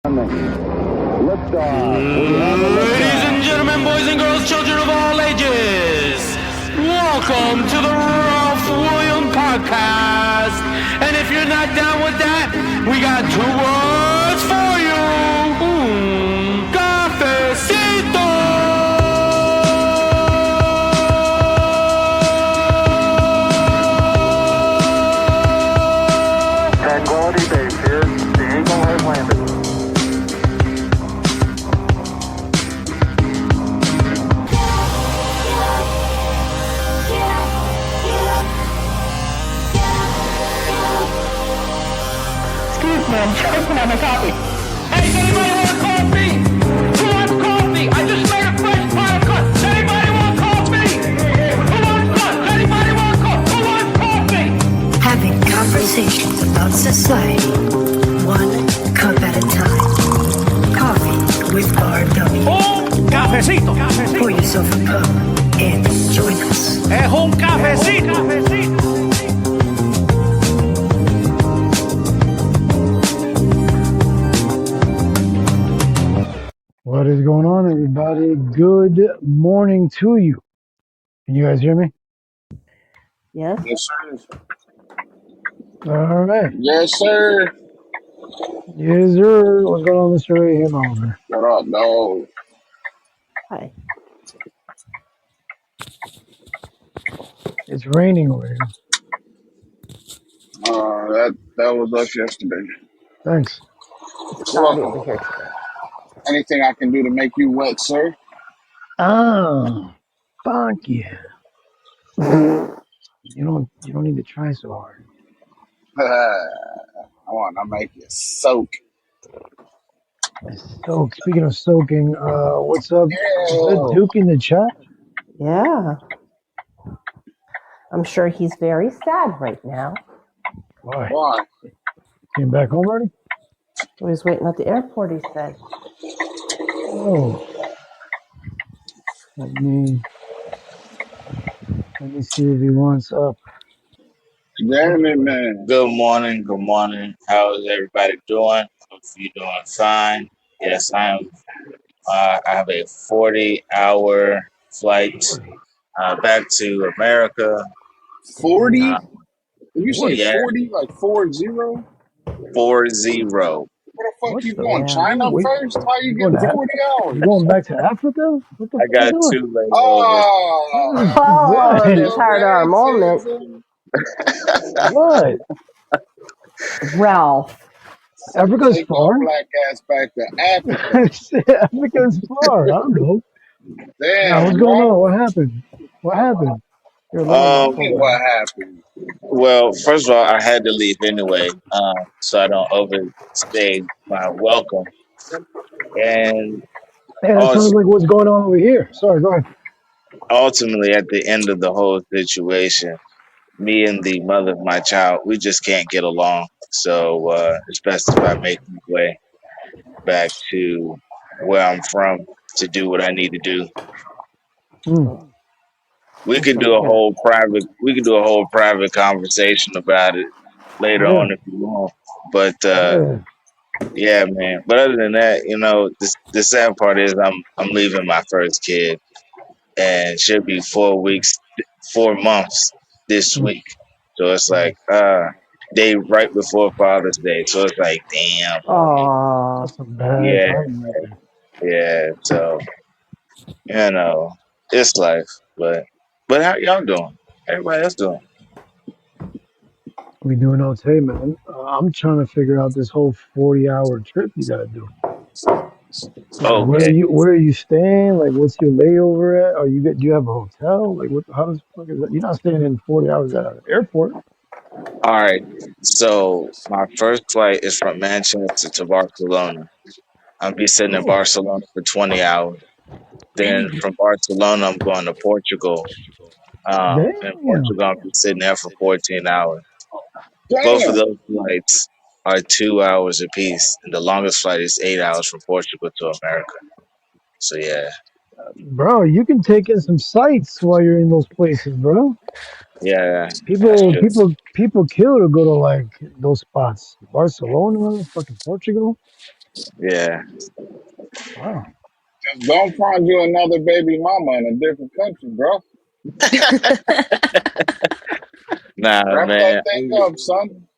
Ladies and gentlemen, boys and girls, children of all ages, welcome to the Ralph William Podcast. And if you're not down with that, we got two words for you. Cafecito! Tranquility Base here. The Eagle has landed. Excuse me, I'm choking on my coffee. Hey, does anybody want coffee? Who wants coffee? I just made a fresh pot of coffee. Does anybody want coffee? Who wants coffee? Does anybody want coffee? Who wants coffee? Having conversations about society, one cup at a time. Coffee with RW. Cafecito. Pour yourself a cup and join us. Es un cafecito. What is going on, everybody? Good morning to you. Can you guys hear me? Yes? Yes, sir. All right. Yes, sir. Yes, sir. What's going on, Mr. Ray Hanover? What up, dog? Hi. It's raining over here. That was us yesterday. Thanks. It's You're not welcome. over here today. Anything I can do to make you wet, sir? Oh, fuck yeah. You don't need to try so hard. I want to make you soak. Soak. Speaking of soaking, what's up? Is that Yeah. Duke in the chat? Yeah. I'm sure he's very sad right now. Why? Why? Came back home already? He was waiting at the airport, he said. Oh. Let me see if he wants up. Damn it, man. Good morning. Good morning. How is everybody doing? Hope you're doing fine. Yes, I am. I have a 40-hour flight back to America. 40? You say Yeah, 40? Like 40? 40. Where the fuck What you the? going? Yeah. China Wait, first? How you you going getting to 40 You hours? going back to Africa? What the I fuck got you doing? 2 layovers. Oh, Oh, What? there's hard our moment. What? Ralph. Africa's Take far. your black ass back to Africa. Africa's far. I don't know. Now, Damn, what's going bro. on? What happened? What happened? You're alone. Um, Hey, what happened? well, first of all, I had to leave anyway, so I don't overstay my welcome. And Hey, that sounds like what's going on over here. Sorry, go ahead. ultimately, at the end of the whole situation, me and the mother of my child, we just can't get along. So it's best if I make my way back to where I'm from to do what I need to do. We could do a whole private conversation about it later Yeah. on if you want. But Yeah. yeah, man. But other than that, the sad part is I'm leaving my first kid, and she'll be 4 months this week. So it's like day right before Father's Day. So it's like, damn. Oh, That's a bad Yeah, time right there. yeah. So it's life. But how y'all doing? Everybody else doing? We doing okay, man. I'm trying to figure out this whole 40-hour trip you gotta do. Like, Okay. where are you staying? Like, what's your layover at? Do you have a hotel? Like, how does fuck is that? You're not staying in 40 hours at an airport. All right. So my first flight is from Manchester to Barcelona. I'll be sitting in Barcelona for 20 hours. Then from Barcelona, I'm going to Portugal. In Damn. Portugal, I'll be sitting there for 14 hours. Both of Damn. those flights are 2 hours apiece, and the longest flight is 8 hours from Portugal to America. So yeah, Bro, you can take in some sights while you're in those places, bro. yeah, that's People, true. people, people kill to go to like those spots. Barcelona, fucking Portugal. Yeah. Wow. Just don't find you another baby mama in a different country, bro. Nah, Wrap that man. thing up, son.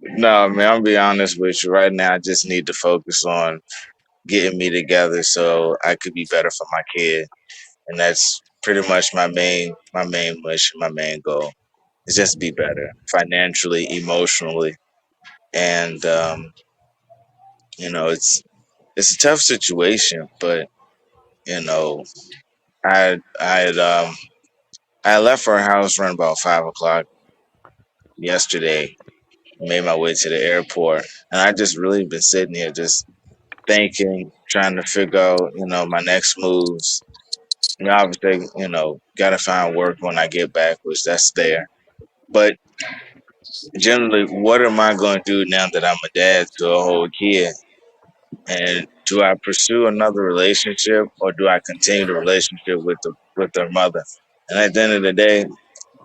No, man. I'll be honest with you. Right now, I just need to focus on getting me together so I could be better for my kid, and that's pretty much my main wish, my main goal is just to be better financially, emotionally, and it's a tough situation, but you know, I left our house around about 5 o'clock yesterday, made my way to the airport, and I just really been sitting here just thinking, trying to figure out, my next moves. And obviously, gotta find work when I get back, which that's there. But generally, what am I going to do now that I'm a dad to a whole kid? And do I pursue another relationship or do I continue the relationship with their mother? And at the end of the day,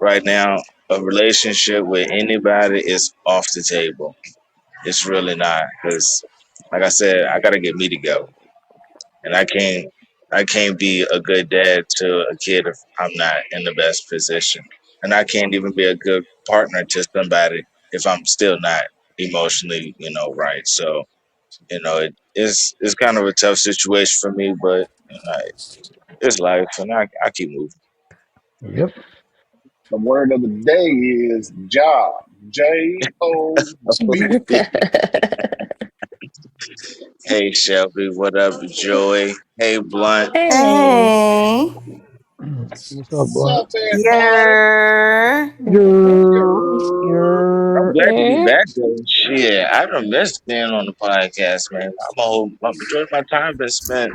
right now, a relationship with anybody is off the table. It's really not because, like I said, I gotta get me together, and I can't be a good dad to a kid if I'm not in the best position, and I can't even be a good partner to somebody if I'm still not emotionally, right. So it's kind of a tough situation for me, but it's life, and I keep moving. Yep. The word of the day is job. JOB. Hey Shelby, what up, Joy? Hey Blunt. Hey. Hey. What's up, What's Blunt? up, everybody? Yeah. I'm You're glad to be back though. Shit, I don't miss being on the podcast, man. My majority of my time been spent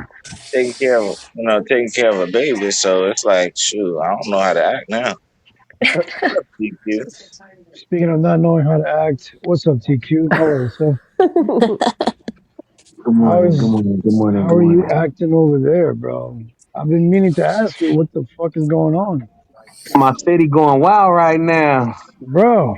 taking care of a baby. So it's like, shoot, I don't know how to act now. What up, DQ? speaking of not knowing how to act. What's up, TQ? Hello, sir. Good How morning, good is morning, good morning, how good are you morning. acting over there, bro? I've been meaning to ask you what the fuck is going on, My city going wild right now. bro.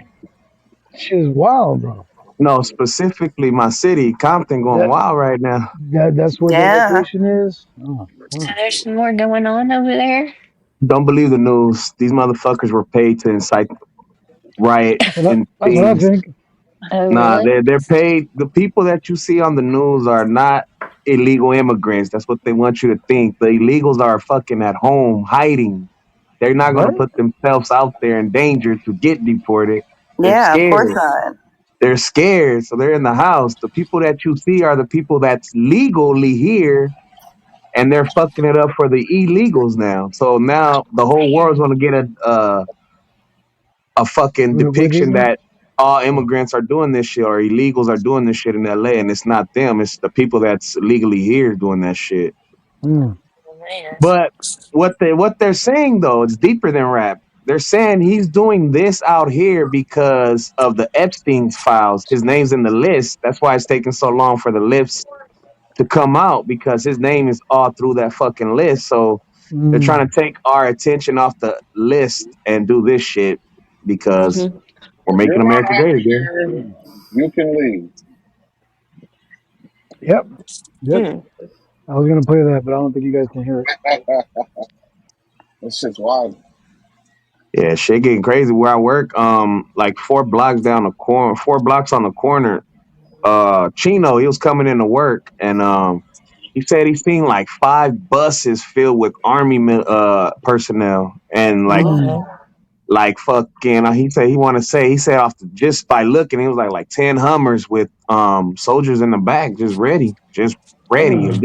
Shit's wild, bro. No, specifically my city, Compton, going That wild right now. that's where the Yeah. location is. Oh, So fuck. there's more going on over there? Don't believe the news. These motherfuckers were paid to incite That's riots what and I things. think. Oh, Nah, really? they're paid. The people that you see on the news are not illegal immigrants. That's what they want you to think. The illegals are fucking at home hiding. They're not gonna What? put themselves out there in danger to get deported. They're Yeah, of course scared. not. They're scared, so they're in the house. The people that you see are the people that's legally here, and they're fucking it up for the illegals now. So now the whole world's Man. gonna get a fucking What they depiction doing? that all Oh. immigrants are doing this shit or illegals are doing this shit in LA, and it's not them. It's the people that's legally here doing that shit. Mm. Man. But what they're saying though, it's deeper than rap. They're saying he's doing this out here because of the Epstein's files. His name's in the list. That's why it's taking so long for the list to come out because his name is all through that fucking list. So they're trying Mm. to take our attention off the list and do this shit because Mm-hmm. we're If you're making not America great happy again. here, you can leave. Yep. Yep. Hmm. I was gonna play that, but I don't think you guys can hear it. This shit's wild. Yeah, shit getting crazy where I work. Like 4 blocks down the corner, 4 blocks on the corner. Chino, he was coming into work, and he said he's seen like 5 buses filled with personnel, and Mm. Uh-oh. like fucking. He said he said off just by looking, he was like 10 Hummers with soldiers in the back, just ready. Mm.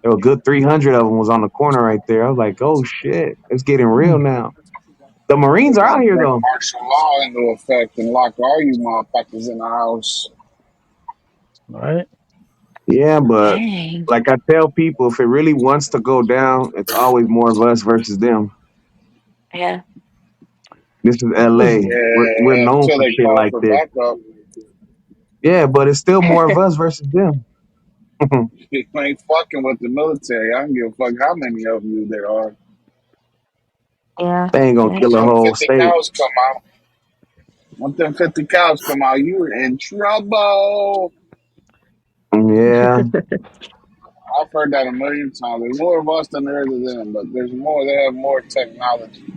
A good 300 of them was on the corner right there. I was like, oh shit, it's getting real Mm. now. The They Marines are about out to here bring though. martial law into effect and lock all you motherfuckers in the house. All right. Yeah, but Dang. like I tell people, if it really wants to go down, it's always more of us versus them. Yeah. This is LA. Listen. We're Yeah, known until for they shit call like for this. backup. Yeah, but it's still more of us versus them. You ain't fucking with the military. I don't give a fuck how many of you there are. Yeah. They ain't gonna That's kill a Them true. whole 50 state. cows come out. Once them 50 cows come out, you're in trouble. Yeah, I've heard that a million times. There's more of us than there is of them, but there's more. They have more technology.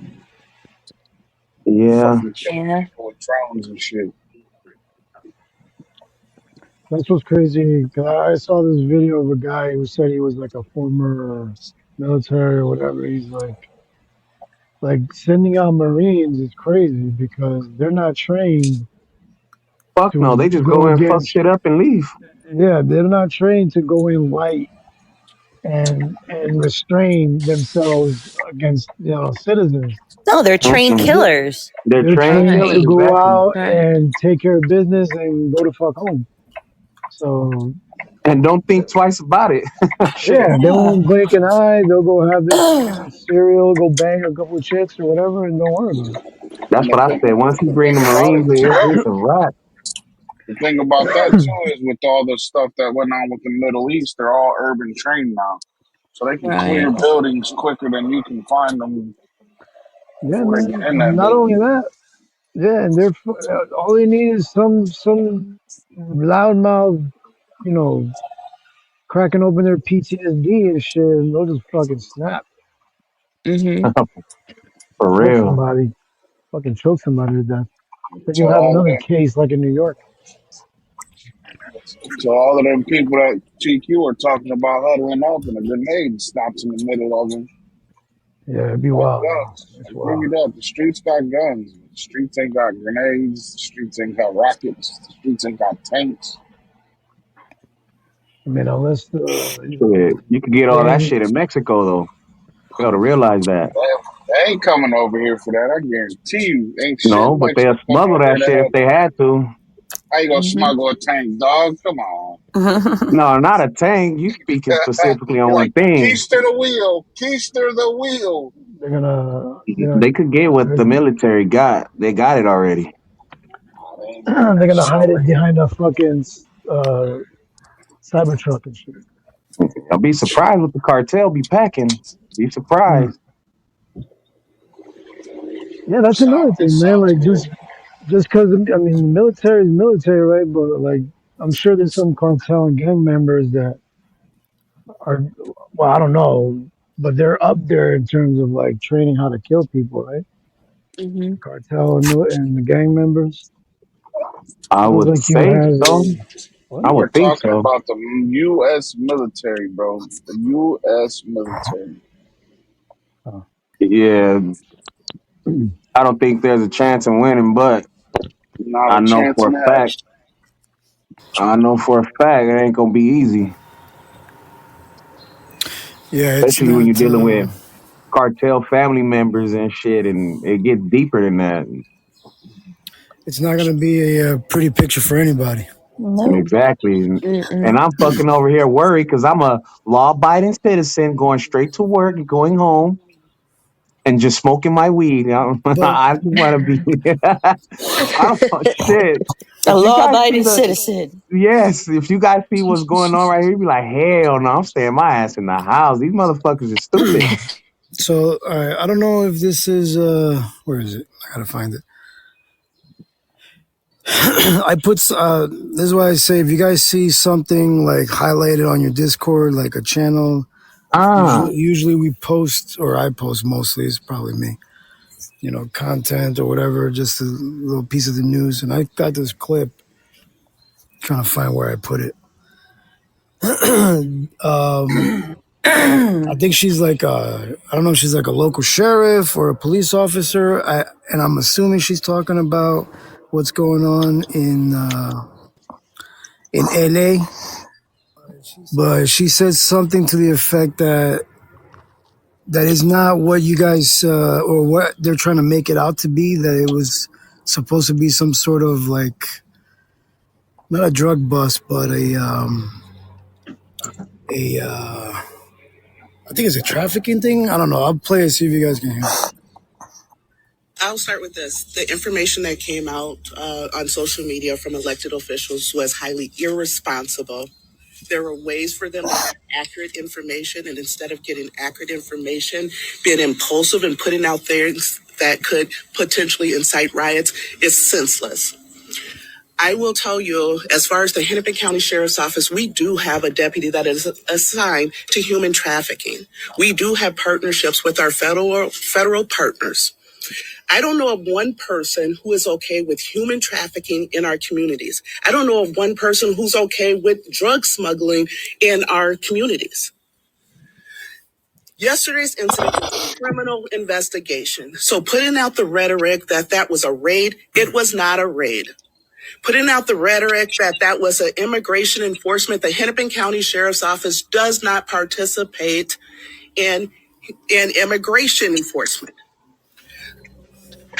yeah. Fucking killing Yeah. people with drones and shit. That's what's crazy. 'Cause I saw this video of a guy who said he was like a former military or whatever. He's like sending out Marines is crazy because they're not trained Fuck no, they to just go go and fuck against. shit up and leave. Yeah, they're not trained to go in light and restrain themselves against citizens. No, they're trained Mm-mm. They're, killers. They're they're trained trained killers, to Right. go exactly. out Right. and take care of business and go to fuck home. So And don't think twice about it. Shit. yeah, they Yeah. won't blink an eye. They'll go have their fucking cereal, go bang a couple of chicks or whatever, and don't worry about it. That's And what I said. Once you the bring thing the about Marines it in, too, it's a wrap. the thing about that too is with all the stuff that went on with the Middle East, they're all urban trained now, so they can Right. clear buildings quicker than you can find them Yeah, before they man. get in And that not only building. that, yeah, and all they need is some loudmouth, you know, cracking open their PTSD and shit, and they'll just fucking snap, Mm-hmm. For choke real. somebody, fucking choke somebody to death. Then So you'll have all of another them, case like in New York. so all of them people that GQ are talking about huddling up and a grenade stops in the middle of them. Yeah, it'd be Got wild, man. guns. It's Bring wild. it up. The streets got guns. The streets ain't got grenades. The streets ain't got rockets. The streets ain't got tanks. I mean, unless Shit. You could get all that gang, shit in Mexico though. You gotta realize that. They ain't coming over here for that. I guarantee you. Ain't shit No, but they'll Mexico coming smuggle over that here to shit if help. they had to. How you gonna Mm-hmm. smuggle a tank, dog? Come on. No, not a tank. You speaking specifically on You're one like, thing. keister the wheel. Keister the wheel. They could get what the military got. They got it already. Oh, they ain't bringing they're that gonna shit hide over it here. behind a fucking Cybertruck and shit. I'll be surprised what the cartel be packing. Be Mm. surprised. Yeah, that's another It thing, man. sounds Like good. just because I mean, the military is military, right? But like, I'm sure there's some cartel and gang members that are, well, I don't know, but they're up there in terms of like training how to kill people, right? Mm-hmm. The cartel and the gang members. I Feels would like you think have so. a what? I We're would think talking so. about the U.S. military, bro. The U.S. military. Oh. Yeah, I don't think there's a chance in winning, but Not I a know chance for in a hell. fact. I know for a fact it ain't gonna be easy, Yeah, it's especially when you're not. dealing with cartel family members and shit, and it gets deeper than that. It's not going to be a pretty picture for anybody. Nope. Exactly. And Mm-mm. I'm fucking over here worried because I'm a law-abiding citizen going straight to work and going home and just smoking my weed. But I just want to be. I don't shit. A If you guys see law-abiding the citizen. yes, if you guys see what's going on right here, you be like, hell no, I'm staying my ass in the house. These motherfuckers are stupid. so I don't know if this is where is it? I gotta find it. I put this is why I say if you guys see something like highlighted on your Discord, like a channel, Ah, usually we post, or I post mostly. It's probably me. Content or whatever, just a little piece of the news. And I got this clip, trying to find where I put it. I think she's like I don't know if she's like a local sheriff or a police officer. And I'm assuming she's talking about what's going on in LA. But she said something to the effect that is not what you guys or what they're trying to make it out to be. That it was supposed to be some sort of like not a drug bust, but a I think it's a trafficking thing. I don't know. I'll play it, see if you guys can hear. I'll start with this. The information that came out on social media from elected officials was highly irresponsible. There were ways for them to have accurate information, and instead of getting accurate information, being impulsive and putting out things that could potentially incite riots is senseless. I will tell you, as far as the Hennepin County Sheriff's Office, we do have a deputy that is assigned to human trafficking. We do have partnerships with our federal partners. I don't know of one person who is okay with human trafficking in our communities. I don't know of one person who's okay with drug smuggling in our communities. Yesterday's incident was a criminal investigation. So putting out the rhetoric that was a raid, it was not a raid. Putting out the rhetoric that was an immigration enforcement, the Hennepin County Sheriff's Office does not participate in immigration enforcement.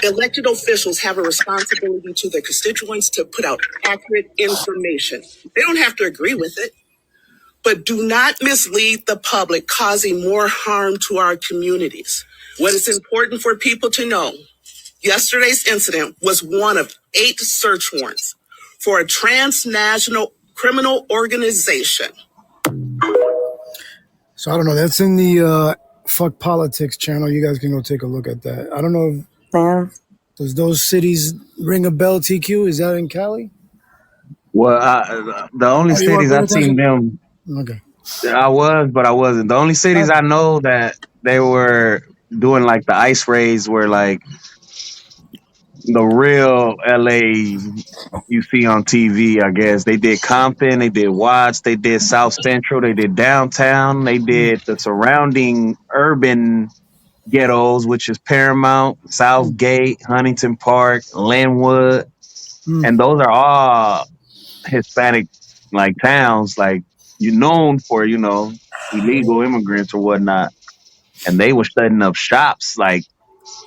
Elected officials have a responsibility to their constituents to put out accurate information. They don't have to agree with it, but do not mislead the public, causing more harm to our communities. What is important for people to know, yesterday's incident was one of 8 search warrants for a transnational criminal organization. So I don't know. That's in the Fuck Politics channel. You guys can go take a look at that. I don't know. Sam. Does those cities ring a bell, TQ? Is that in Cali? Well, the only You weren't cities paying I've seen attention? them, Okay. I was, but I wasn't. The only cities I know that they were doing like the ice raids were like the real LA you see on TV, I guess. They did Compton, they did Watts, they did South Central, they did downtown, they did the surrounding urban ghettos, which is Paramount, Southgate, Huntington Park, Linwood, and those are all Hispanic like towns, like you known for, illegal immigrants or whatnot. And they were setting up shops like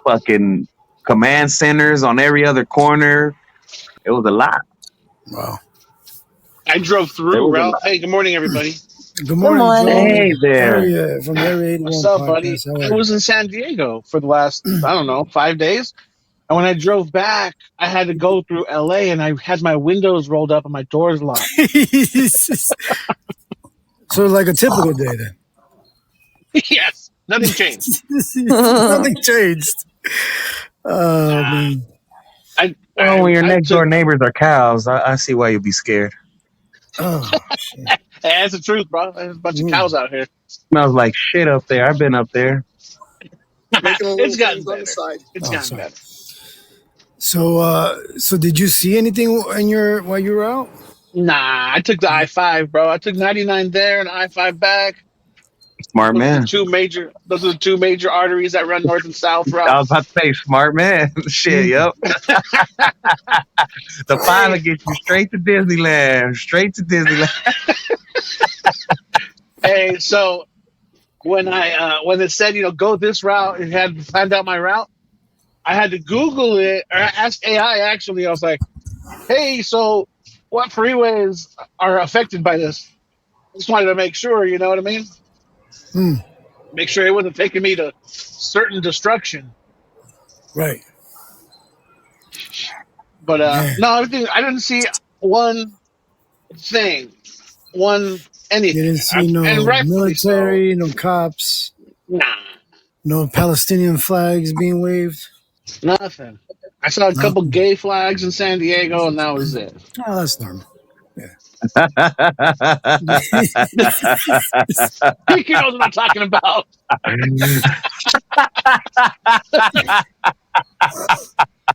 fucking command centers on every other corner. It was a lot. Wow. I drove It through, was a Ralph. lot. Hey, good morning, everybody. Good morning, morning. Joe. Hey there. Area from Area 81 What's up, buddy? podcast. How I are you? was in San Diego for the last, 5 days. And when I drove back, I had to go through LA and I had my windows rolled up and my doors locked. So like a typical day then. Yes, nothing changed. Nothing changed. Oh man. Well, when your I next door took, neighbors are cows, I see why you'd be scared. Oh shit. hey, that's the truth, bro. There's a bunch of cows out here. Smells like shit up there. I've been up there. Making a little It's gotten things on the better. side. It's Oh, gotten sorry. better. So did you see anything while you were out? Nah, I took the I-5, bro. I took 99 there and I-5 back. Smart Those are man. the two major arteries that run north and south, I Ralph. was about to say smart man. Shit, yep. The 5 will get you straight to Disneyland. Straight to Disneyland. Hey, so when it said, go this route, it had planned out my route. I had to Google it or ask AI. Actually, I was like, "Hey, so what freeways are affected by this?" Just wanted to make sure, you know what I mean? Make sure it wasn't taking me to certain destruction. Right. But Man. no, everything. I didn't see one thing, anything. You didn't see no and rightfully so. military, no cops, Nah, no Palestinian flags being waved. nothing. I saw a couple gay flags in San Diego, and that was it. Oh, that's normal. He knows what I'm talking about.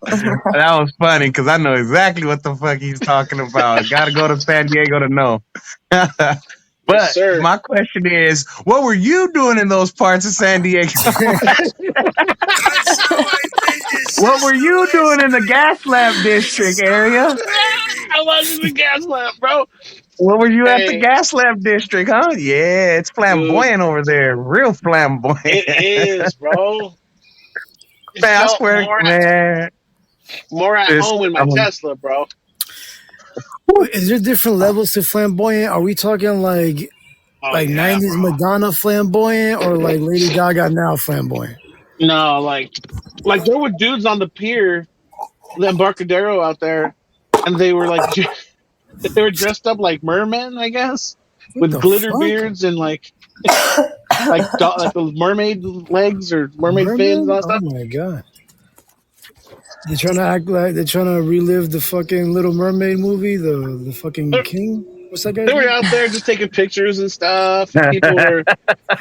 That was funny because I know exactly what the fuck he's talking about. Got to go to San Diego to know. But Yes, sir. my question is, what were you doing in those parts of San Diego? What were you doing in the gas lamp district area? I was in the gas lamp, bro. What were you at the Hey, gas lamp district, huh? Yeah, it's flamboyant over there. Real flamboyant. it is, bro. It Man, I felt swear, man. more at This- home in my Tesla, bro. Is there different levels to flamboyant? Are we talking like Oh, like yeah, 90s bro. Madonna flamboyant or like Lady Gaga now flamboyant? No, like there were dudes on the pier, the Embarcadero out there, and they were like, they were dressed up like mermen, I guess, with the glitter fuck? beards and like the mermaid legs or mermaid fins and all that Oh stuff. my god. They're trying to act like they're trying to relive the fucking Little Mermaid movie, the fucking king. What's that guy's They were name? out there just taking pictures and stuff. People were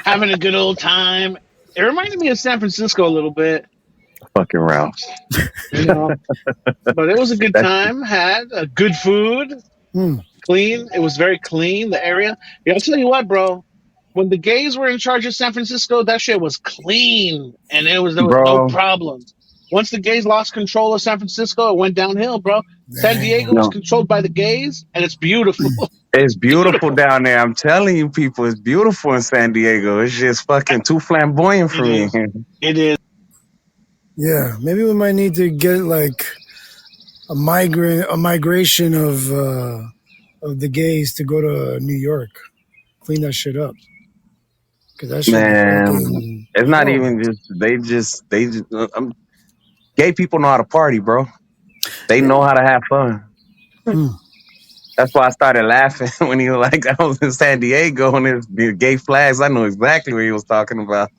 having a good old time. It reminded me of San Francisco a little bit, Fucking Ralph. you know. But it was a good That's time. Had good food, Hmm. clean. It was very clean. The area. Yeah, I'll tell you what, bro. When the gays were in charge of San Francisco, that shit was clean, and there was no bro. problems. Once the gays lost control of San Francisco, it went downhill, bro. San Diego is Damn. No, controlled by the gays, and it's beautiful. it's beautiful Beautiful. down there. I'm telling you, people, it's beautiful in San Diego. It's just fucking too flamboyant for It me. is. It is. Yeah, maybe we might need to get like a migration of the gays to go to New York, clean that shit up, because that shit is Man, fucking it's not horrible. even just they just. Gay people know how to party, bro. They know how to have fun. Hmm. That's why I started laughing when he was like, I was in San Diego and there's the gay flags. I know exactly what he was talking about.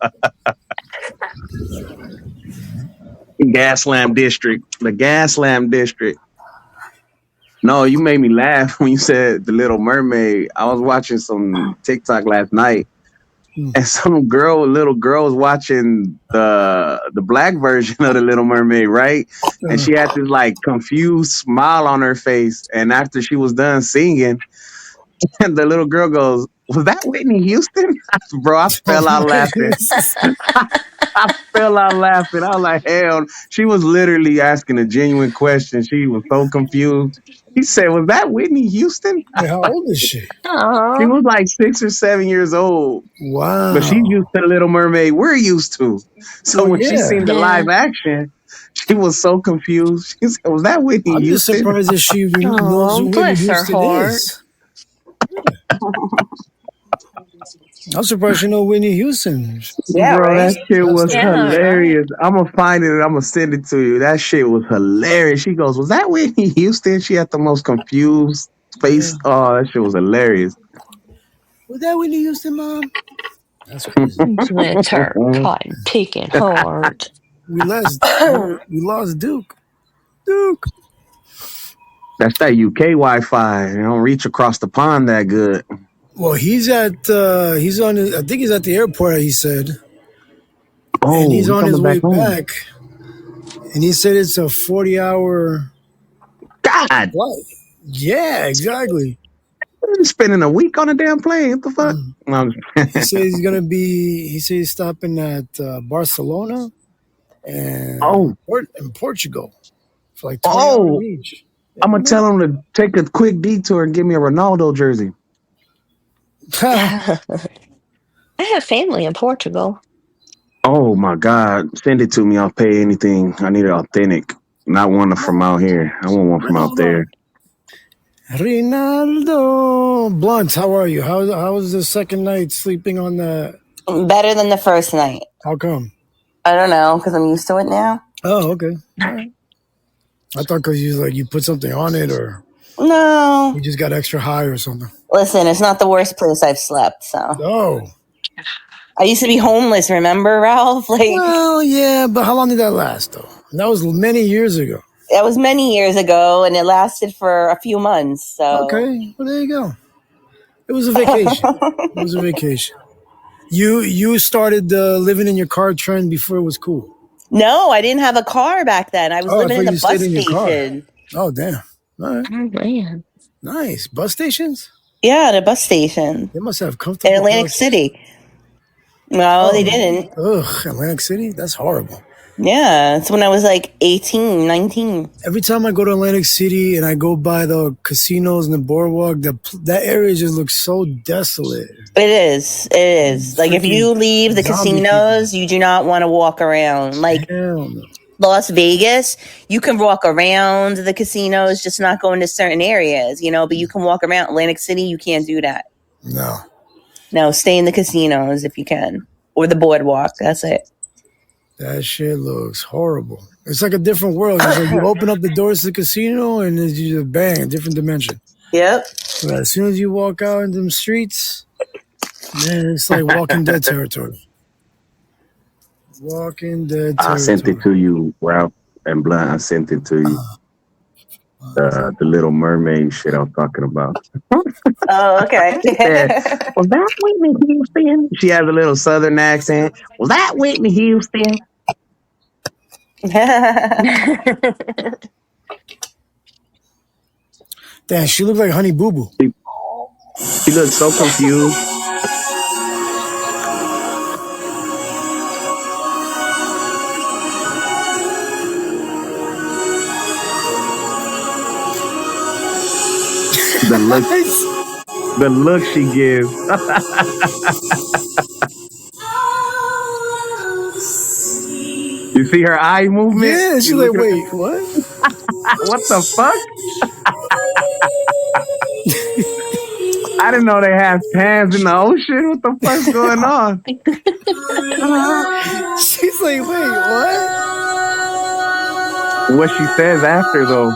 Gaslam District. The Gaslam District. No, you made me laugh when you said The Little Mermaid. I was watching some TikTok last night and some little girl was watching the black version of The Little Mermaid, right? And she had this like confused smile on her face. And after she was done singing, and the little girl goes, "Was that Whitney Houston?" Bro, I Oh fell out my laughing. I fell out laughing. I was like, hell. She was literally asking a genuine question. She was so confused. He said, "Was that Whitney Houston?" Wait, how old is she? She Oh, was like 6 or 7 years old. But she's Wow. used to the Little Mermaid we're used to. So Well, when she yeah. seen the yeah. live action, she was so confused. She said, "Was that Whitney I'm just Houston?" surprised that she knows Oh, who Whitney bless her Houston heart. is. I'm surprised she know Whitney Houston. Yeah, Bro, right. that shit That's was the Yeah, right. hilarious. I'm gonna find it and I'm gonna send it to you. That shit was hilarious. She goes, "Was that Whitney Houston?" She had the most confused yeah. face. Oh, that shit was hilarious. Was that Whitney Houston, mom? That's crazy. Bless her cotton picking heart. We lost Duke. Duke. That's that UK Wi-Fi. You don't reach across the pond that good. Well, he's on his, I think he's at the airport, he said. And Oh, he's he on his coming way back home. back. And he said it's a 40-hour God, flight. Yeah, exactly. I'm spending a week on a damn plane. What the fuck? Mm. No, I'm He just- says he says he's stopping at Barcelona and oh, in Portugal for like 20 hours oh, each. I'm Yeah, gonna tell him to take a quick detour and give me a Ronaldo jersey. man. I have family in Portugal. Oh my God. Send it to me. I'll pay anything. I need it authentic. Not one from out here. I want one from out Ronaldo. there. Ronaldo. Blunt, how are you? How was the second night sleeping on the... Better than the first night. How come? I don't know, because I'm used to it now. Oh, okay. All right. I thought because you put something on it or No. you just got extra high or something. Listen, it's not the worst place I've slept, so. Oh. I used to be homeless, remember, Ralph? Like, Well, yeah, but how long did that last, though? That was many years ago. that was many years ago, and it lasted for a few months, so. Okay, well, there you go. It was a vacation. It was a vacation. You started living in your car trend before it was cool. No, I didn't have a car back then. I was Oh, I living thought in a you stayed bus in your car. station. Oh, damn. All right. Oh, man. Nice. Bus stations? Yeah, at a bus station They must have comfortable in Atlantic bus. City. No, they Oh. didn't. Ugh, Atlantic City? That's horrible. Yeah, it's when I was like 18, 19. Every time I go to Atlantic City and I go by the casinos and the boardwalk, that area just looks so desolate. It is. It is. Like, if you leave the zombie casinos, you do not want to walk around. Like, Hell no. Las Vegas, you can walk around the casinos, just not go into certain areas, but you can walk around. Atlantic City, you can't do that. No. No, stay in the casinos if you can. Or the boardwalk. That's it. That shit looks horrible. It's like a different world. It's like you open up the doors to the casino and it's just bang, a different dimension. Yep. But as soon as you walk out into the streets, man, it's like Walking Dead territory. Walking Dead I territory. sent it to you, Ralph. And Blunt, I sent it to you. The Little Mermaid shit I was talking about. Oh, okay. She said, "Was that Whitney Houston?" She has a little Southern accent. Was that Whitney Houston? Damn, she looked like Honey Boo Boo. She looks so confused. The look she gives. You see her eye movement? Yeah, she's You like, look at wait, what? what the fuck? I didn't know they have pans in the ocean. What the fuck's going on? She's like, wait, what? What she says after though.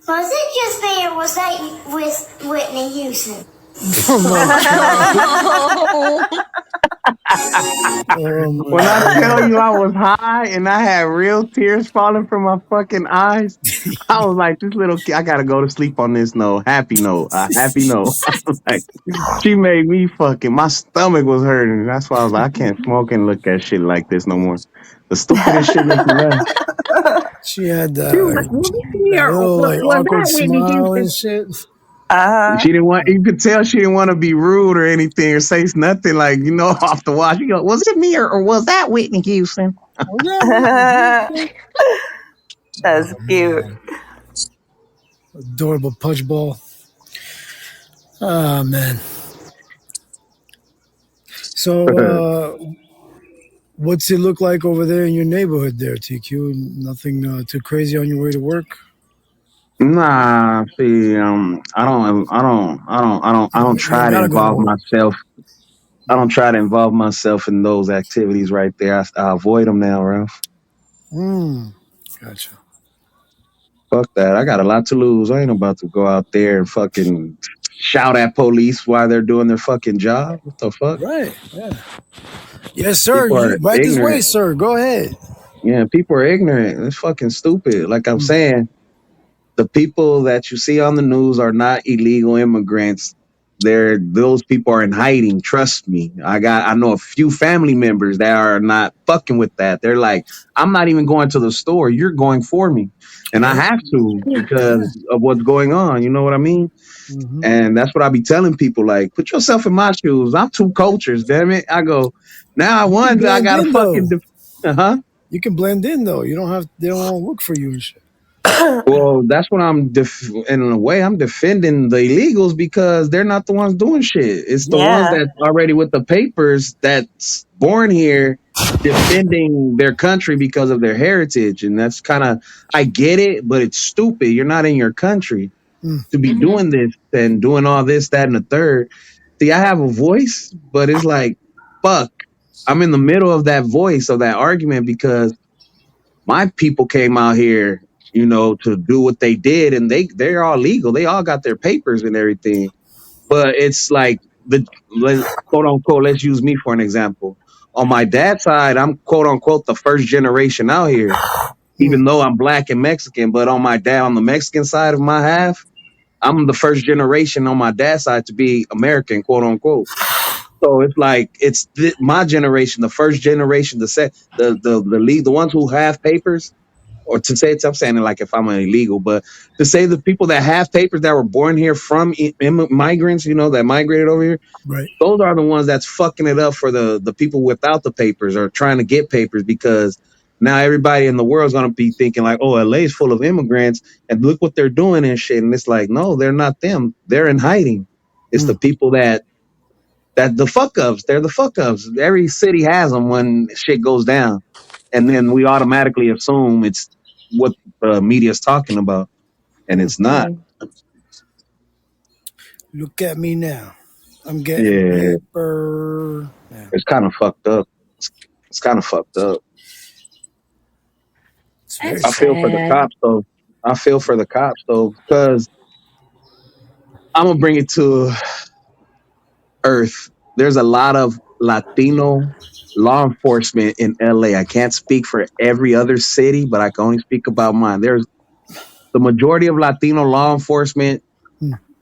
Was it just me or was that with Whitney Houston? Oh my god. Oh my When I tell god. you I was high and I had real tears falling from my fucking eyes, I was like, this little kid, I gotta go to sleep on this note. Happy note. Happy note. I was like, she made me fucking, my stomach was hurting. That's why I was like, I can't smoke and look at shit like this no more. The stupidest shit make me laugh. She had She was like, well, that little like was awkward that Whitney smile and Houston? shit. She didn't want, you could tell she didn't want to be rude or anything or say nothing like, off the wall. She go, was it me or was that Whitney Houston? Was that Whitney Houston? That's cute. Adorable punch ball. Oh man. So what's it look like over there in your neighborhood there, TQ? Nothing too crazy on your way to work? Nah, see, I don't You don't try to gotta go to involve work. myself. I don't try to involve myself in those activities right there. I avoid them now, Ralph. Gotcha. Fuck that. I got a lot to lose. I ain't about to go out there and fucking shout at police while they're doing their fucking job. What the fuck? Right. Yeah. Yes, sir. People are Right this way, ignorant. sir. Go ahead. Yeah, people are ignorant. It's fucking stupid. Like I'm saying, the people that you see on the news are not illegal immigrants. Those people are in hiding. Trust me. I know a few family members that are not fucking with that. They're like, I'm not even going to the store. You're going for me. And I have to because of what's going on. You know what I mean? And that's what I be telling people. Like, put yourself in my shoes. I'm two cultures, damn it. I go, now You can I blend gotta in though. fucking huh? You can blend in though. You don't have. They don't want to look for you and shit. Well, that's what in a way, I'm defending the illegals because they're not the ones doing shit. It's the ones Yeah. that's already with the papers that's born here defending their country because of their heritage. And that's kind of, I get it, but it's stupid. You're not in your country to be doing this and doing all this, that, and the third. See, I have a voice, but it's like, fuck, I'm in the middle of that voice of that argument because my people came out here, to do what they did, and they're all legal. They all got their papers and everything. But it's like quote unquote. Let's use me for an example. On my dad's side, I'm quote unquote the first generation out here, even though I'm black and Mexican. But on the Mexican side of my half, I'm the first generation on my dad's side to be American, quote unquote. So it's like my generation, the first generation, the ones who have papers, or to say I'm saying it like if I'm an illegal, but to say the people that have papers that were born here from migrants, that migrated over here, Right. those are the ones that's fucking it up for the people without the papers or trying to get papers because now everybody in the world is going to be thinking like, oh, LA is full of immigrants and look what they're doing and shit. And it's like, no, they're not them. They're in hiding. It's the people that the fuck ups. They're the fuck ups. Every city has them when shit goes down. And then we automatically assume it's what the media's talking about. And it's not. Look at me now. I'm getting Yeah. paper. Yeah. It's kind of fucked up. It's kind of fucked up. I feel for the cops though. Because I'm gonna bring it to earth. There's a lot of Latino law enforcement in LA. I can't speak for every other city, but I can only speak about mine. There's the majority of Latino law enforcement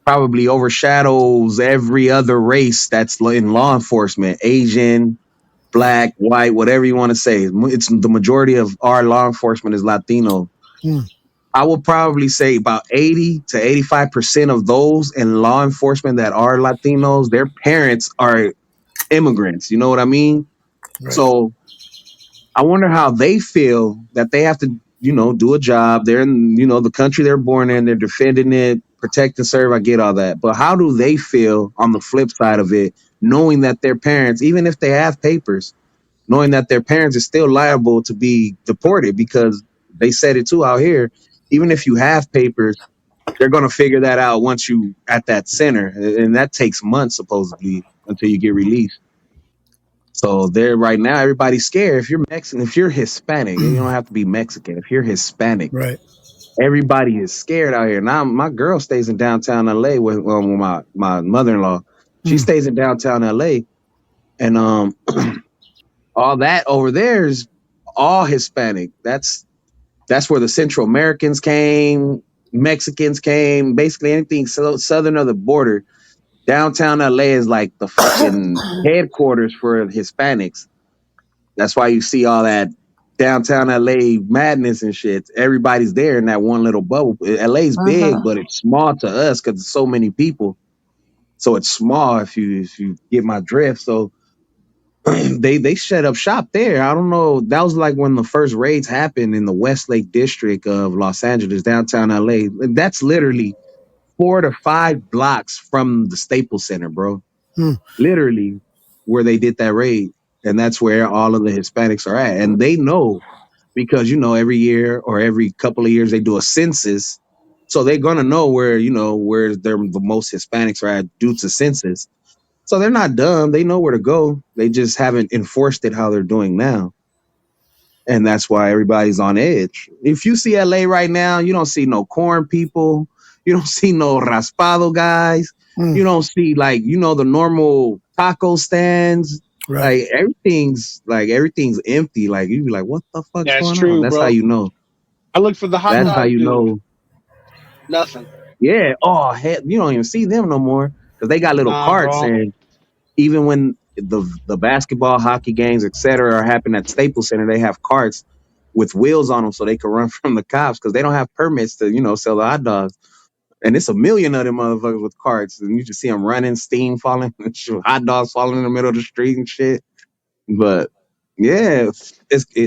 probably overshadows every other race that's in law enforcement. Asian, black, white, whatever you want to say. It's the majority of our law enforcement is Latino. Mm. I would probably say about 80 to 85% of those in law enforcement that are Latinos, their parents are immigrants. You know what I mean? Right. So I wonder how they feel that they have to, do a job. They're in, the country they're born in. They're defending it, protect and serve. I get all that. But how do they feel on the flip side of it, knowing that their parents, even if they have papers, knowing that their parents are still liable to be deported because they said it too out here. Even if you have papers, they're going to figure that out once you at that center. And that takes months supposedly until you get released. So there right now, everybody's scared. If you're Mexican, if you're Hispanic, you don't have to be Mexican. If you're Hispanic, Right. everybody is scared out here. Now my girl stays in downtown LA with my mother-in-law. She Mm. stays in downtown LA, and all that over there is all Hispanic. That's where the Central Americans came, Mexicans came, basically anything southern of the border. Downtown LA is like the fucking headquarters for Hispanics. That's why you see all that downtown LA madness and shit. Everybody's there in that one little bubble. LA's big, but it's small to us because there's so many people. So it's small if you get my drift. So they shut up shop there. I don't know. That was like when the first raids happened in the Westlake district of Los Angeles, downtown LA. That's literally 4 to 5 blocks from the Staples Center, bro. Mm. Literally where they did that raid. And that's where all of the Hispanics are at. And they know because, every year or every couple of years they do a census. So they're going to know where the most Hispanics are at due to census. So they're not dumb. They know where to go. They just haven't enforced it how they're doing now. And that's why everybody's on edge. If you see LA right now, you don't see no corn people. You don't see no raspado guys. Mm. You don't see the normal taco stands. Right. Everything's empty. Like you be like, what the fuck's Yeah, it's going on? true, That's how bro. you know. I looked for the hot That's how dog you dude. know. Nothing. Yeah. Oh, hell, you don't even see them no more because they got little Nah, carts, bro. and even when the basketball, hockey games, etc., are happening at Staples Center, they have carts with wheels on them so they can run from the cops because they don't have permits to sell the hot dogs. And it's a million of them motherfuckers with carts, and you just see them running, steam falling, hot dogs falling in the middle of the street and shit. But yeah,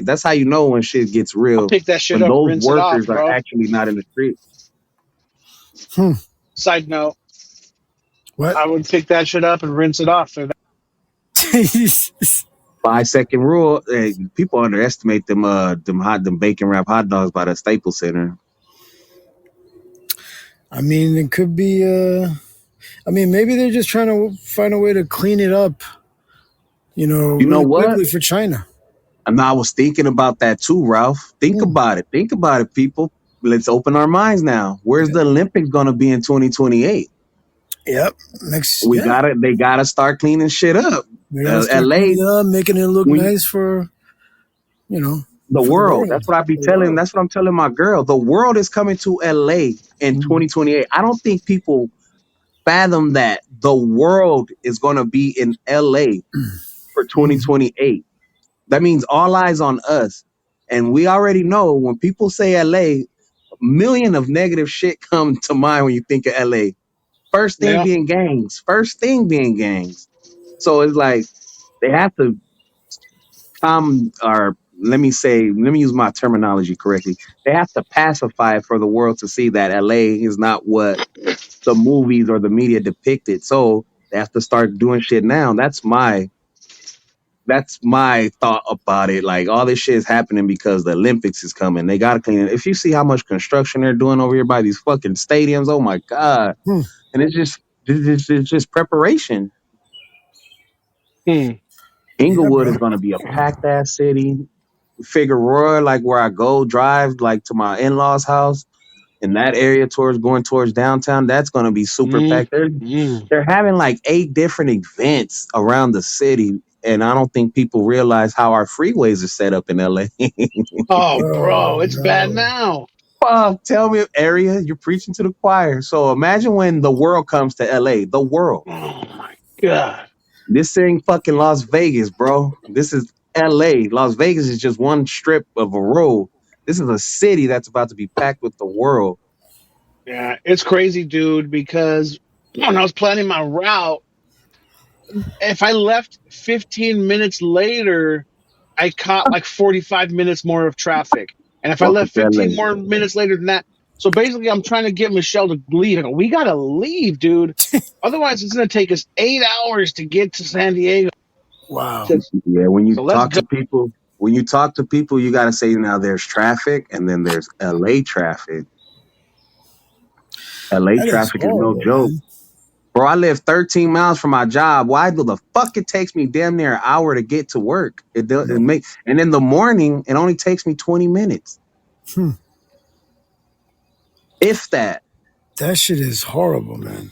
that's how you know when shit gets I'll real, pick that shit when up and those rinse it workers off, are bro. actually not in the street. Hmm. Side note, What? I would pick that shit up and rinse it off. 5 second rule. Hey, people underestimate them them bacon wrap hot dogs by the Staples Center. I mean, it could be. Maybe they're just trying to find a way to clean it up. You know Really what? quickly for China. And I was thinking about that too, Ralph. Think Mm. about it. Think about it, people. Let's open our minds now. Where's the Olympics going to be in 2028? Yep. Next. We Yeah. gotta, they gotta start cleaning shit up. We gotta start LA, cleaning up, making it look we, nice for the for the world. world. That's what I be For the telling. world. That's what I'm telling my girl. The world is coming to LA in Mm. 2028. I don't think people fathom that the world is going to be in LA for Mm. 2028. That means all eyes on us. And we already know when people say LA, a million of negative shit come to mind when you think of LA. First thing Yeah. being gangs. First thing being gangs. So it's like they have to or let me use my terminology correctly. They have to pacify for the world to see that LA is not what the movies or the media depicted. So they have to start doing shit now. That's my thought about it. Like all this shit is happening because the Olympics is coming. They gotta clean it. If you see how much construction they're doing over here by these fucking stadiums, oh my god! Hmm. And it's just preparation. Hmm. Yeah, Inglewood bro. is gonna be a packed ass city. Figueroa, like where I go drive, like to my in laws' house in that area going towards downtown, that's gonna be super Mm. packed. They're Mm. they're having like 8 different events around the city and I don't think people realize how our freeways are set up in LA. Oh, bro, Oh it's bad no. now. Fuck, tell me, area, you're preaching to the choir. So imagine when the world comes to LA, the world. Oh my god. This ain't fucking Las Vegas, bro. This is LA. Las Vegas is just one strip of a road. This is a city that's about to be packed with the world. Yeah, it's crazy, dude. Because when I was planning my route, if I left 15 minutes later, I caught like 45 minutes more of traffic. And if I Welcome left to 15 LA. more minutes later than that, so basically I'm trying to get Michelle to leave. I go, we gotta leave, dude. Otherwise, it's gonna take us 8 hours to get to San Diego. Wow. Yeah, So let's go. when you talk to people, you gotta say now there's traffic and then there's LA traffic. LA That is traffic is no horrible, joke. man. Bro, I live 13 miles from my job. Why the fuck it takes me damn near an hour to get to work? No. And in the morning, it only takes me 20 minutes. Hmm. If that. That shit is horrible, man.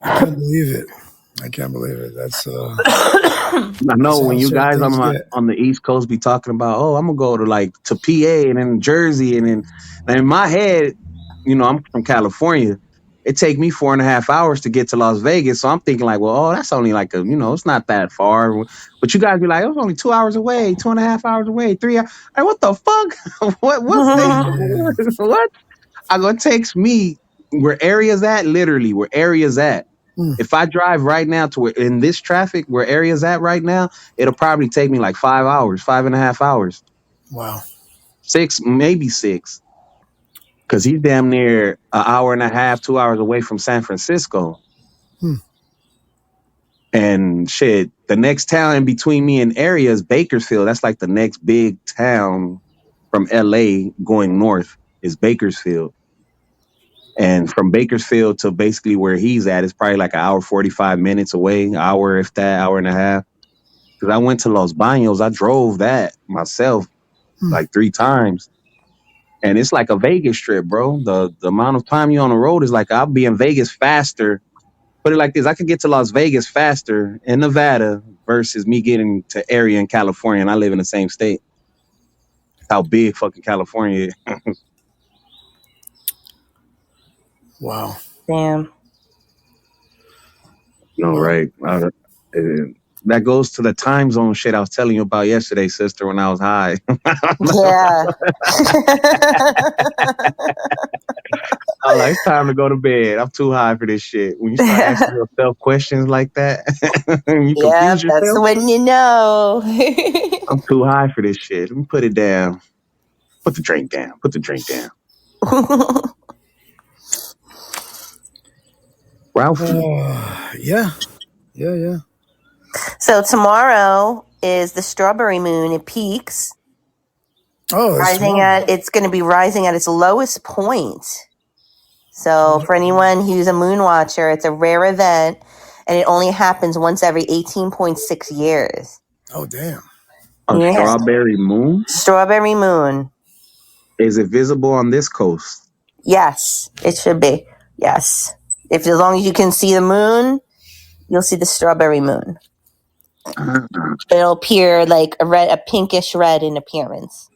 I can't believe it. I can't believe it. I know That's how when you certain guys things get. on the East Coast be talking about, oh, I'm gonna go to to PA and then Jersey and in my head, I'm from California. It take me 4.5 hours to get to Las Vegas, so I'm thinking like, well, oh, that's only like it's not that far. But you guys be like, oh, it's only 2 hours away, 2.5 hours away, 3 hours. Like, what the fuck? what state? Yeah. What? I go, it takes me where areas at, literally where areas at. Hmm. If I drive right now to where in this traffic where area's at right now, it'll probably take me like 5 hours, 5.5 hours, Wow. six, maybe six. Cause he's damn near an hour and a half, 2 hours away from San Francisco. Hmm. And shit, the next town in between me and area is Bakersfield. That's like the next big town from LA going north is Bakersfield. And from Bakersfield to basically where he's at is probably like an hour, 45 minutes away, hour, if that, hour and a half. Because I went to Los Baños. I drove that myself Hmm. like 3 times. And it's like a Vegas trip, bro. The amount of time you're on the road is like I'll be in Vegas faster. Put it like this. I could get to Las Vegas faster in Nevada versus me getting to area in California. And I live in the same state. How big fucking California is. Wow. Damn. No, Well, right. That goes to the time zone shit I was telling you about yesterday, sister, when I was high. Yeah. I'm like, it's time to go to bed. I'm too high for this shit. When you start asking yourself questions like that, and you Yeah, confuse that's yourself, when you know. I'm too high for this shit. Let me put it down. Put the drink down. Put the drink down. Ralphie. yeah. Yeah, yeah. So tomorrow is the strawberry moon. It peaks, Oh, it's tomorrow. it's going to be rising at its lowest point. So for anyone who's a moon watcher, it's a rare event, and it only happens once every 18.6 years. Oh, damn. A Yeah. strawberry moon? Strawberry moon. Is it visible on this coast? Yes, it should be. Yes. As long as you can see the moon, you'll see the strawberry moon. It'll appear like a pinkish red in appearance.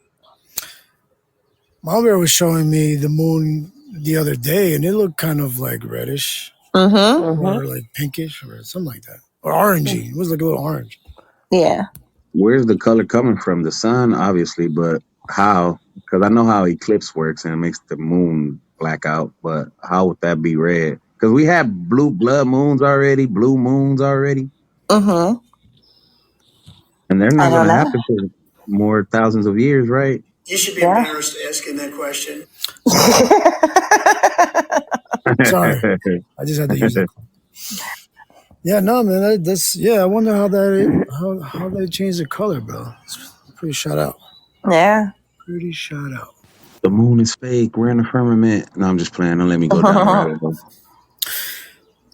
My bear was showing me the moon the other day, and it looked kind of like reddish or like pinkish or something like that. Or orangey. It was like a little orange. Yeah. Where's the color coming from? The sun, obviously, but how? Because I know how eclipse works and it makes the moon black out, but how would that be red? Because we have blue moons already, Mm-hmm. and they're I not going don't to know. happen for more thousands of years, right? You should be embarrassed asking that question. Sorry. I just had to use it. Yeah, no, man. I wonder how they changed the color, bro. It's pretty shot out. Yeah. Pretty shot out. The moon is fake. We're in the firmament. No, I'm just playing. Don't let me go down the rabbit hole.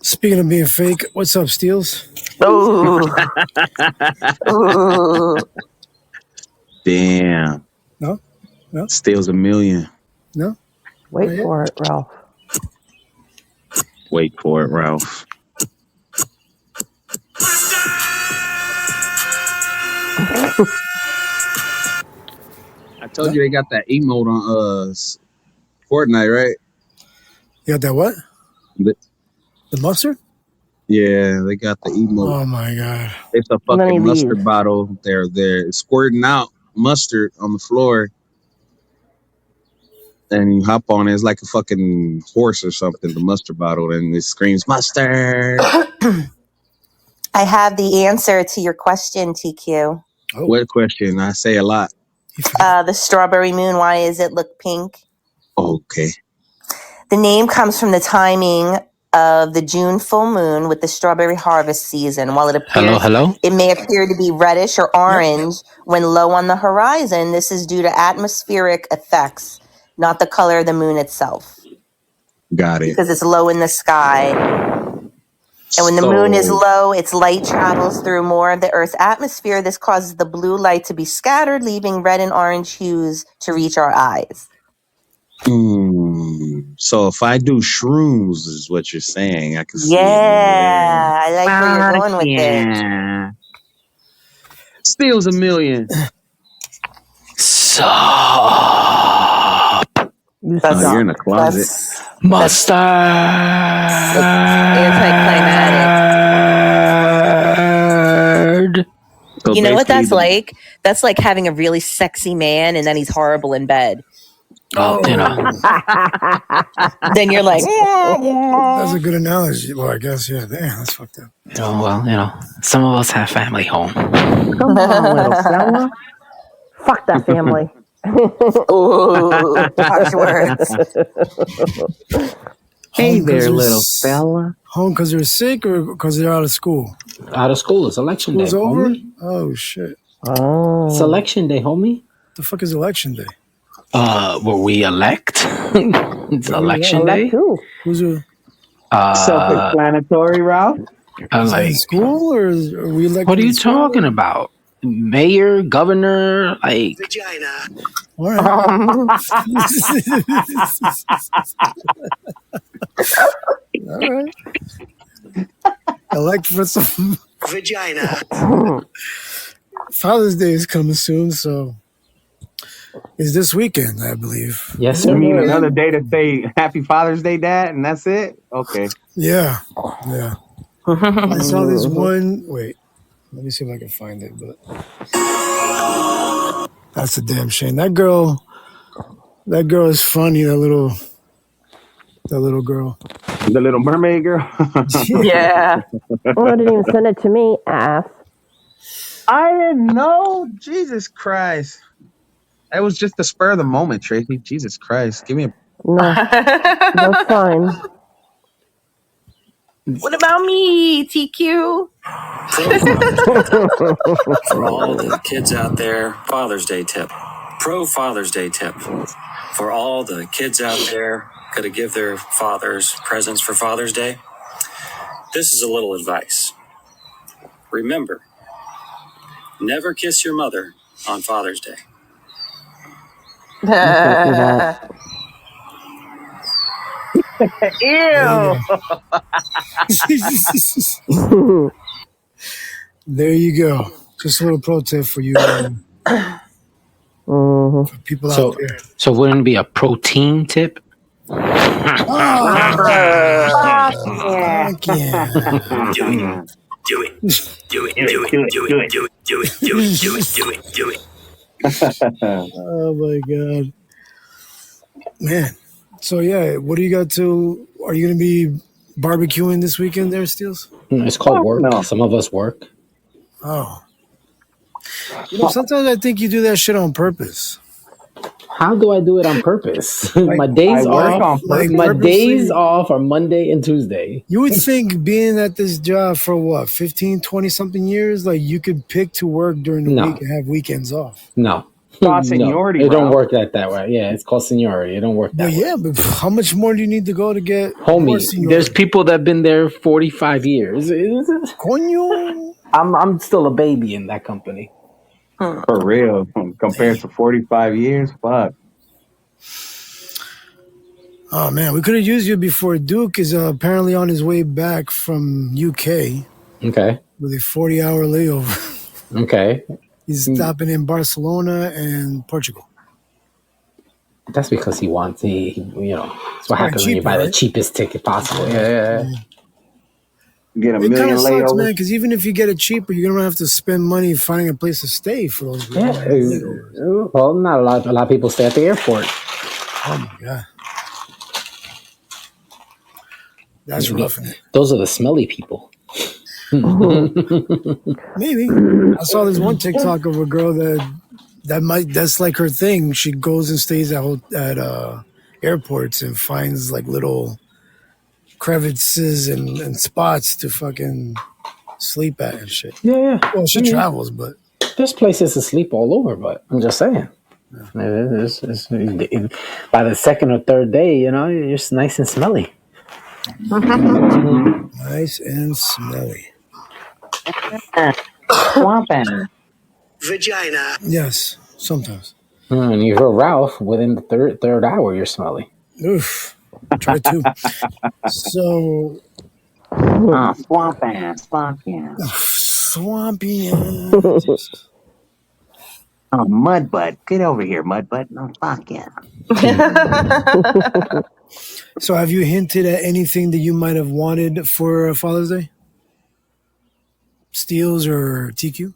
Speaking of being fake, what's up, Steels? Ooh. Ooh. Damn. No? Steals $1 million. No? Wait for it, Ralph. Wait for it, Ralph. I told you they got that emote on Fortnite, right? You got that what? The- The mustard? yeah, they got the emote. Oh my god! It's a Let me fucking leave. mustard bottle. They're squirting out mustard on the floor, and you hop on it. It's like a fucking horse or something. The mustard bottle, and it screams mustard. I have the answer to your question, TQ. Oh, What question? I say a lot. The strawberry moon, why does it look pink? Okay. The name comes from the timing of the June full moon with the strawberry harvest season. While it appears it may appear to be reddish or orange when low on the horizon, this is due to atmospheric effects, not the color of the moon itself. Got it. Because it's low in the sky. And when the moon is low, its light travels through more of the Earth's atmosphere. This causes the blue light to be scattered, leaving red and orange hues to reach our eyes. So if I do shrooms, is what you're saying? I can see. Yeah, I like where you're going with it. Steals $1 million. Sup? You're in a closet. Mustard. Anticlimactic. So you know what that's like? That's like having a really sexy man and then he's horrible in bed. Oh, you know. Then you're like, that's a good analogy. Well, I guess, yeah. Damn, that's fucked up. Some of us have family home. Come on, little fella. Fuck that family. Ooh, harsh words. Hey there, little fella. Home because they're sick or because they're out of school? Out of school. It's election day, over? homie. Oh, shit. It's election day, homie. The fuck is election day? Where we elect. It's election day. Who's a self-explanatory, Ralph? Like school or are we elected? What are you talking about? Mayor, governor, like Vagina. All right. All right. Elect for some Vagina. Father's Day is coming soon, so it's this weekend, I believe. Yes, sir. You mean another day to say Happy Father's Day, Dad, and that's it? Okay. Yeah. I saw this one. Wait, let me see if I can find it. But that's a damn shame. That girl is funny. That little girl. The Little Mermaid girl. Yeah. Well, didn't even send it to me, ass. I didn't know. Jesus Christ. That was just the spur of the moment, Tracy. Jesus Christ. Give me a... No. That's fine. What about me, TQ? For all the kids out there, Father's Day tip. Pro Father's Day tip. For all the kids out there going to give their fathers presents for Father's Day, this is a little advice. Remember, never kiss your mother on Father's Day. Ew. There you go. Just a little pro tip for you. For people out there. So wouldn't it be a protein tip? Fuck yeah. Do it. Oh my god. Man. So yeah, what do you got to... Are you going to be barbecuing this weekend there, Steels? It's called work. No. Some of us work. Oh. Sometimes I think you do that shit on purpose. How do I do it on purpose? My days off. My days off are Monday and Tuesday. You would think being at this job for what, 15, 20 something years, like you could pick to work during the week and have weekends off. No. Seniority, it don't work that way. Yeah, it's called seniority. It don't work that way. Yeah, but how much more do you need to go to get homie? There's people that have been there 45 years. Coño. I'm still a baby in that company. For real. Compared to 45 years, fuck. Oh man, we could have used you before. Duke is apparently on his way back from UK. Okay. With a 40-hour layover. Okay. He's stopping in Barcelona and Portugal. That's because he wants that's what happens when you cheaper, buy the right? cheapest ticket possible. Yeah. Get a It kind million of sucks, layovers. man, because even if you get it cheaper, you're gonna have to spend money finding a place to stay for those layovers. Well, not a lot of people stay at the airport. Oh my god, that's roughing it. Those are the smelly people. Maybe I saw this one TikTok of a girl that's like her thing. She goes and stays at airports and finds like little crevices and spots to fucking sleep at and shit. Yeah. Well, she travels, but there's places to sleep all over. But I'm just saying, by the second or third day, you're just nice and smelly. Nice and smelly. Swamping. Vagina. Yes, sometimes. And you hear Ralph, within the third hour, you're smelly. Oof. Try to. So. Swamping. Swampy. Oh, Mudbutt. Get over here, Mudbutt. No, fuck yeah. So have you hinted at anything that you might have wanted for Father's Day? Steals or TQ?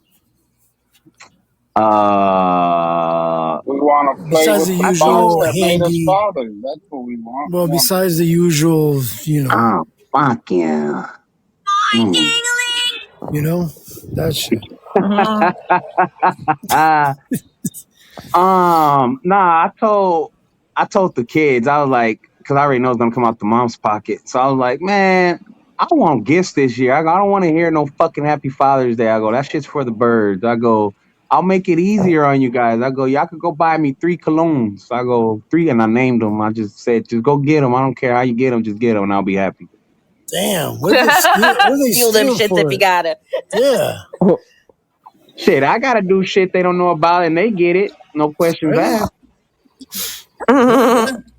We want to play besides with the the usual box that made us handy, fathers. That's what we want. well, besides the usual, Oh, fuck yeah. That shit. Nah, I told the kids, I was like, because I already know it's gonna come out the mom's pocket. So I was like, man, I want gifts this year. I don't want to hear no fucking Happy Father's Day. I go, that shit's for the birds. I go, I'll make it easier on you guys. I go, y'all could go buy me 3 colognes. I go, 3, and I named them. I just said, just go get them. I don't care how you get them, just get them, and I'll be happy. Damn, what they steal them shits if you got it. Yeah. Shit, I gotta do shit they don't know about, and they get it. No questions asked.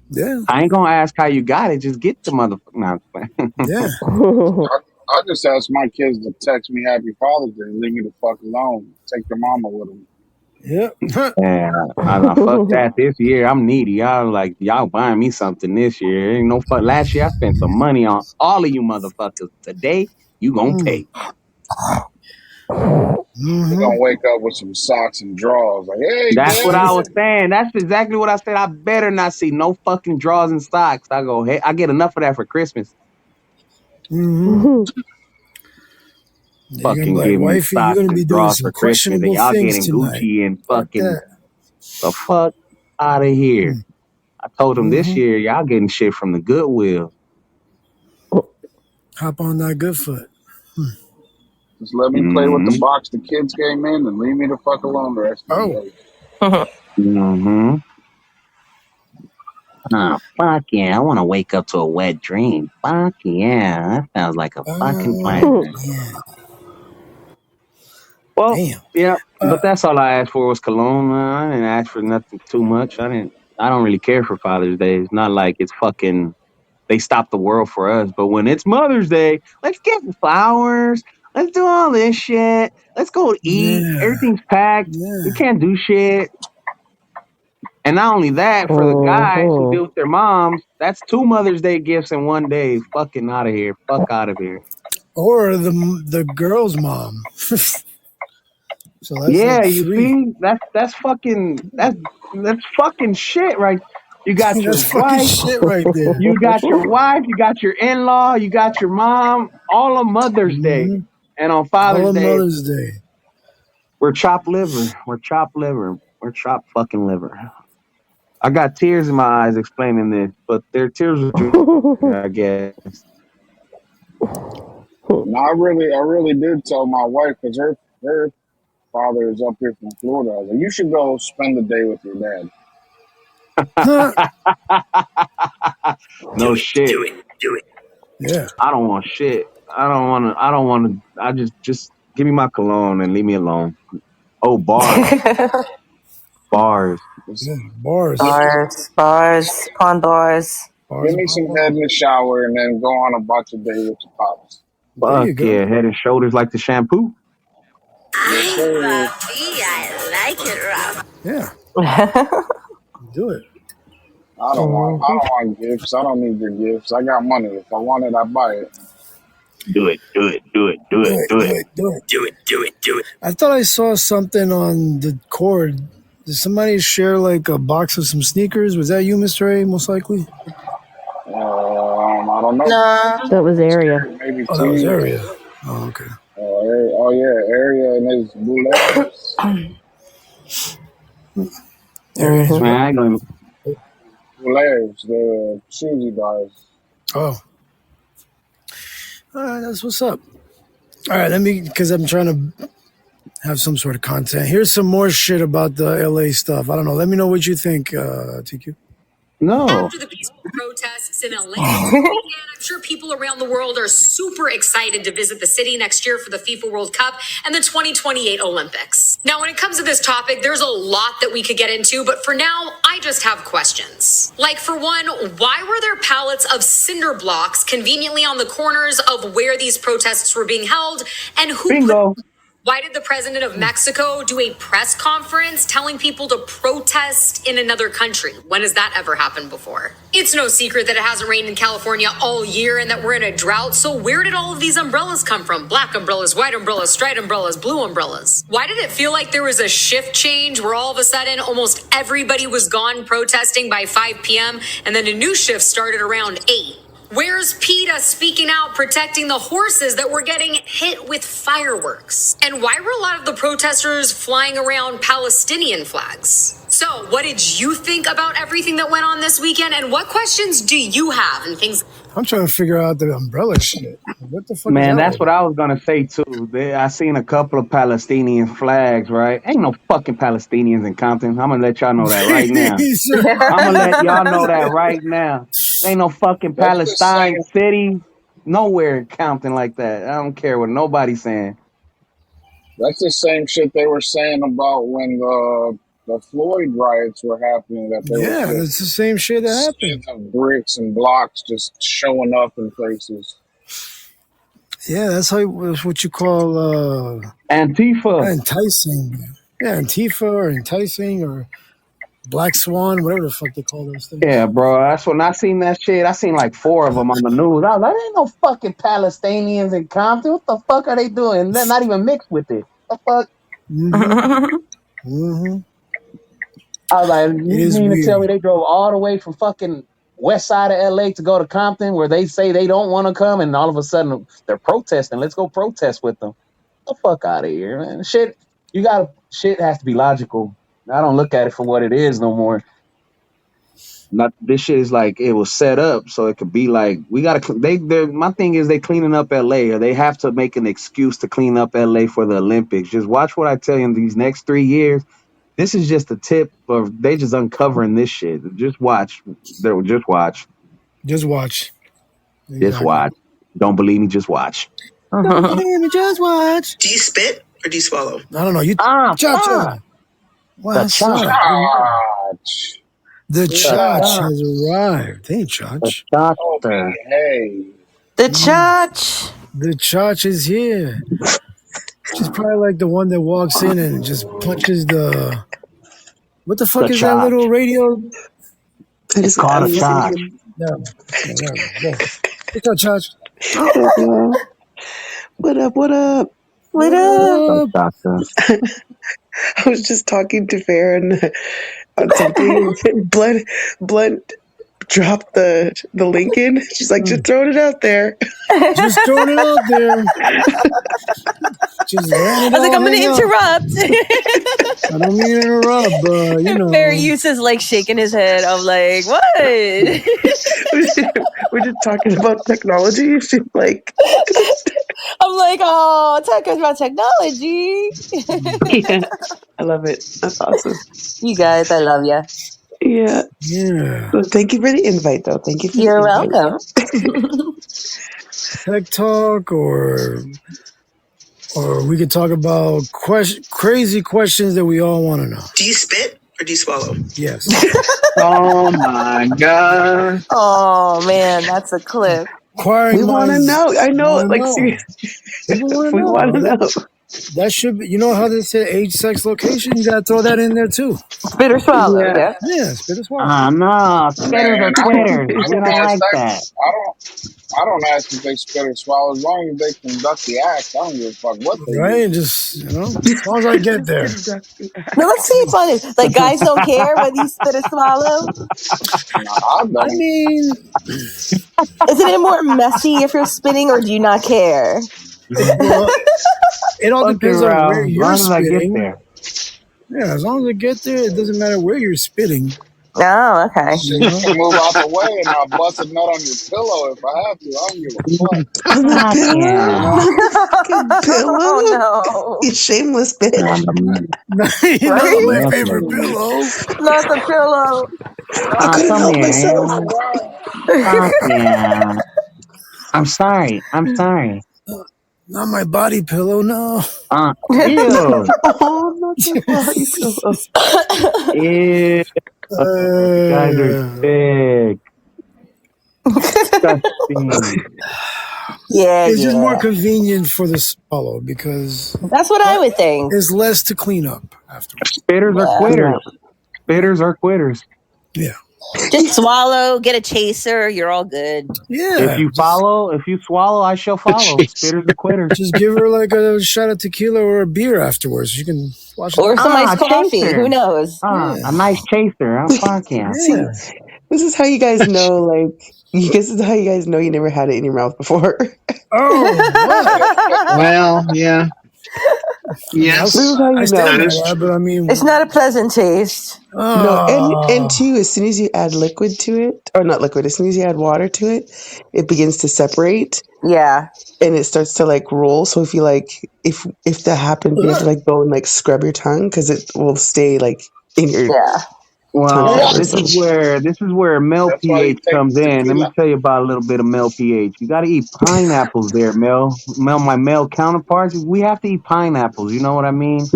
Yeah. I ain't gonna ask how you got it. Just get the motherfucker. Yeah. I just ask my kids to text me Happy Father's Day and leave me the fuck alone. Take your mama with them. Yep. Yeah, I fuck that this year. I'm needy. Y'all like, y'all buying me something this year. Ain't no fuck. Last year I spent some money on all of you motherfuckers. Today you gonna pay. You're gonna wake up with some socks and drawers. Like, hey, that's Dad. what I was saying. That's exactly what I said. I better not see no fucking drawers and socks. I go, hey, I get enough of that for Christmas. Fucking give me socks and drawers for Christmas, and y'all getting tonight. Gucci and fucking the fuck out of here. I told them this year, y'all getting shit from the Goodwill. Hop on that good foot. Just let me play with the box the kids came in and leave me the fuck alone the rest of the day. Oh, fuck yeah. I want to wake up to a wet dream. Fuck yeah. That sounds like a fucking plan. Well, yeah, but that's all I asked for was cologne. I didn't ask for nothing too much. I don't really care for Father's Day. It's not like it's fucking, they stopped the world for us. But when it's Mother's Day, let's get flowers. Let's do all this shit. Let's go eat. Yeah. Everything's packed. Yeah. We can't do shit. And not only that, for the guys who deal with their moms, that's 2 Mother's Day gifts in one day. Fucking out of here. Fuck out of here. Or the girl's mom. So that's like 3. You see, that's fucking shit, right? You got your wife, shit right there. You got your wife, you got your in-law, you got your mom, all on Mother's Day, and on Father's Day, we're chopped liver. We're chopped fucking liver. I got tears in my eyes explaining this, but they're tears of joy, I guess. No, I really did tell my wife, because her father is up here from Florida. I was like, you should go spend the day with your dad. No shit. Do it. Yeah. I don't want shit. I don't want to. I just give me my cologne and leave me alone. Oh, bars. Bars. Yeah, bars. Pawn bars. Give me some head in the shower and then go on a bunch of day with your pops. Fuck yeah, Head and Shoulders like the shampoo. Yes, sir. like it rough. Yeah, do it. I don't want gifts. I don't need your gifts. I got money. If I want it, I buy it. Do it. Do it. I thought I saw something on the cord. Did somebody share like a box of some sneakers? Was that you, Mr. A, most likely? I don't know. No. That was Area. Maybe Oh, that was Area. Oh, okay. Area and his boulets. Area's Man, I ain't gonna. Boulets, the shoes he buys. Oh. All right, that's what's up. All right, because I'm trying to have some sort of content. Here's some more shit about the LA stuff. I don't know. Let me know what you think, TQ. No. After the peaceful protests in LA over the weekend, I'm sure people around the world are super excited to visit the city next year for the FIFA World Cup and the 2028 Olympics. Now, when it comes to this topic, there's a lot that we could get into, but for now, I just have questions. Like, for one, why were there pallets of cinder blocks conveniently on the corners of where these protests were being held? And Bingo. Why did the president of Mexico do a press conference telling people to protest in another country? When has that ever happened before? It's no secret that it hasn't rained in California all year and that we're in a drought. So where did all of these umbrellas come from? Black umbrellas, white umbrellas, striped umbrellas, blue umbrellas. Why did it feel like there was a shift change where all of a sudden almost everybody was gone protesting by 5 p.m. and then a new shift started around 8? Where's PETA speaking out, protecting the horses that were getting hit with fireworks? And why were a lot of the protesters flying around Palestinian flags? So, what did you think about everything that went on this weekend? And what questions do you have and things? I'm trying to figure out the umbrella shit. What the fuck? Man, is that's what I was gonna say too. I seen a couple of Palestinian flags, right? Ain't no fucking Palestinians in Compton. I'm gonna let y'all know that right now. I'm gonna let y'all know that right now. Ain't no fucking Palestine city nowhere in Compton like that. I don't care what nobody's saying. That's the same shit they were saying about when the Floyd riots were happening. That there was it's the same shit that happened. Of bricks and blocks just showing up in places. Yeah, that's what you call Antifa. Enticing. Yeah, Antifa or enticing or Black Swan, whatever the fuck they call those things. Yeah, bro. That's when I seen that shit. I seen like 4 of them on the news. I was like, ain't no fucking Palestinians in Compton. What the fuck are they doing? They're not even mixed with it. What the fuck? Mm-hmm. I was like, you mean to tell me they drove all the way from fucking west side of LA to go to Compton where they say they don't want to come and all of a sudden they're protesting. Let's go protest with them. Get the fuck out of here, man. Shit has to be logical. I don't look at it for what it is no more. Not this shit is like it was set up so it could be like we gotta. My thing is they cleaning up LA or they have to make an excuse to clean up LA for the Olympics. Just watch what I tell you in these next 3 years. This is just the tip of they just uncovering this shit. Just watch. Just watch. Just watch. Exactly. Just watch. Don't believe me. Just watch. Don't believe me. Just watch. Do you spit or do you swallow? I don't know. You cha-cha. What's up? The Chach has arrived. Hey, Chach. The Chach. The Chach is here. She's probably like the one that walks in and just punches the. What the fuck is that little radio? It's called a Chach. No. What's up, Chach? What up? What up? What up? I was just talking to Farron on something. Blunt dropped the Lincoln. She's like, just throwing it out there. Just throwing it out there. Just I was like, I'm going to interrupt. I don't mean to interrupt, but you know. Barry uses like shaking his head. I'm like, what? We're just talking about technology. She's like, I'm like, oh, talking about technology. Yeah, I love it. That's awesome. You guys, I love you. Yeah. So thank you for the invite, though. Thank you. You're welcome. Tech talk, or we could talk about crazy questions that we all want to know. Do you spit or do you swallow? Yes. Oh my god. Oh man, that's a clip. We want to know. I know. Like seriously, we want to know. That should be. You know how they say age, sex, location? You gotta throw that in there too. Spit or swallow, Yeah. yeah. Yeah, spit as well. No, spitters are Man, quitters. I We don't don't ask like that. that. I don't ask if they spit or swallow. As long as they conduct the act, I don't give a fuck what they do. Right? Just as long as I get there. Now let's see if fun. Like guys don't care whether you spit or swallow. Nah, I don't. mean, Isn't it more messy if you're spitting, or do you not care? well, it all depends on where As you're long as I get spitting. there. Yeah, as long as I get there, it doesn't matter where you're spitting. Oh, okay. Shit, you can move out the way and I'll bust a nut on your pillow if I have to. I don't give a fuck. On the pillow? Yeah. Fucking pillow? Oh no. You shameless bitch. Not my Right? favorite pillow. Not the pillow. I couldn't Come help here. myself. Yeah. I'm sorry. Not my body pillow, no. Ew. Oh, not the body pillow. Ew. You guys are sick. Disgusting. Yeah, It's just yeah. more convenient for the swallow because That's what I would think. there's less to clean up afterwards. Spitters are quitters. Spitters are quitters. Yeah. Just swallow, get a chaser, you're all good. Yeah. If you swallow, I shall follow. Spitters are quitters. Just give her like a shot of tequila or a beer afterwards. You can wash it Or off. some iced coffee. chaser. Who knows? A nice chaser. I'm fucking. See, this is how you guys know, like, this is how you guys know you never had it in your mouth before. Oh, Well, yeah. Yes. This is how you I stand know. by that, but I mean, It's not a pleasant taste. No, and two, as soon as you add liquid to it, or not liquid, as soon as you add water to it, it begins to separate Yeah. and it starts to like roll. So if you like, if that happens, you have to like go and like scrub your tongue because it will stay like in your Yeah. Well, tongue. this is where male That's why you pH take comes the in. Let me tequila. tell you about a little bit of male pH. You got to eat pineapples there, Mel. My male counterparts, we have to eat pineapples. You know what I mean?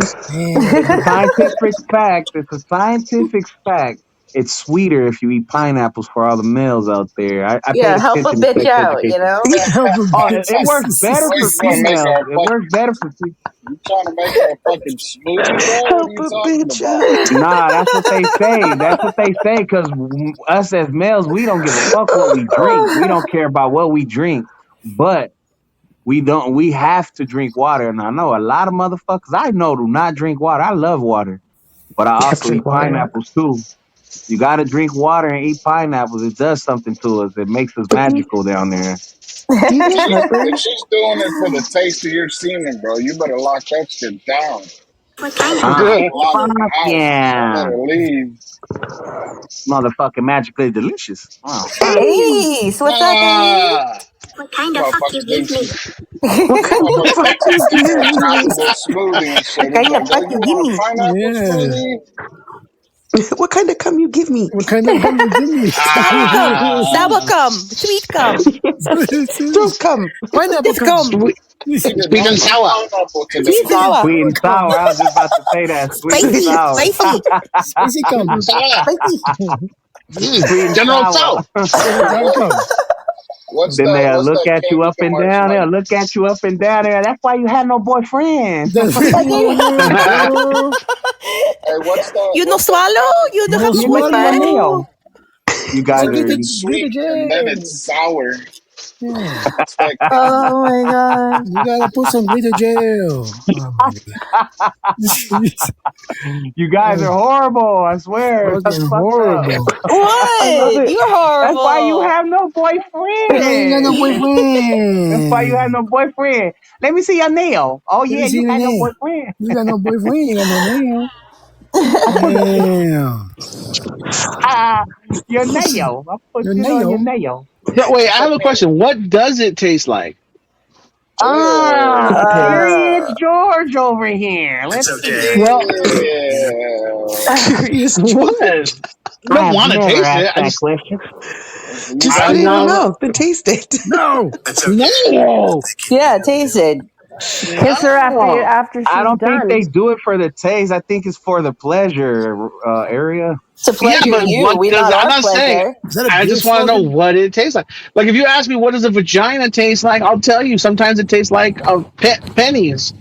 It's a scientific fact. It's a scientific fact. It's sweeter if you eat pineapples for all the males out there. I paid Yeah, help a attention to bitch sex out, you education. know? Oh, it works better What, for you trying to make females. her a It works better for females. You trying to make her a fucking smoothie, bro? What Help are you a talking bitch about? out. Nah, that's what they say. That's what they say. Because us as males, we don't give a fuck what we drink. We don't care about what we drink. But we don't. We have to drink water. And I know a lot of motherfuckers I know do not drink water. I love water, but I also Drink eat water. pineapples too. You got to drink water and eat pineapples. It does something to us. It makes us But magical down there. do you get heartburn? If she's doing it for the taste of your semen, bro, you better lock that shit down. What kind of Ah, Lock fuck the house. Don't yeah. let her leave. Motherfucking magically delicious. Oh, fuck. Hey, so what's that, baby? what kind of fuck you Motherfuckers give think me? What kind of motherfuckers fuck think you this is a give me? tropical smoothie and shit. What kind It's of like, fuck yo, you you give want me? a pineapple yeah. smoothie? What kind of cum you give me? What kind of gum you give me? Sour cum, sweet cum, Throat cum. Pineapple this cum. cum, He did Sweet and not sour. want pineapple today. sweet sour, Sweet and sour. I was just about to say that. Sweet and spicy, sour. spicy, Spicy cum. spicy. Sweet and General sour. General cum. What's Then that? they'll What's look that at you candy up and commercial? down. They'll Like, look at you up and down there. That's why you had no boyfriend. Like, hey, what's that? you no What's that swallow, candy you no No have You need boyfriend. a meal. You guys So are. It's sweet and then it's sour. Yeah. It's that Oh my god. You gotta put some glitter gel. Oh my god. You guys are horrible. I swear. That's Fucking fucked horrible. up. I love What? it. You're horrible. That's why you have no You ain't got no boyfriend. boyfriend. That's why you have no boyfriend. Let me see your nail. Oh Let me yeah, see you the got no nail. boyfriend. You got no boyfriend. You got no nail. Damn. Ah, your nail. I put Your it on your nail. nail. So, wait, I have a question. What does it taste like? Ah, It depends. Curious George over here. Let's see. Well, yeah. Curious what? George. I don't want to never taste asked it. I that just question. Just I put it in your know. mouth and taste it. No. No. Yeah, taste it. Kiss her after she's I don't done. think they do it for the taste. I think it's for the pleasure area. To pleasure Yeah, but you, what we does not I'm our not saying? pleasure. Is that a I beer just want to know slogan? what it tastes like. Like if you ask me what does a vagina taste like, I'll tell you. Sometimes it tastes like pennies.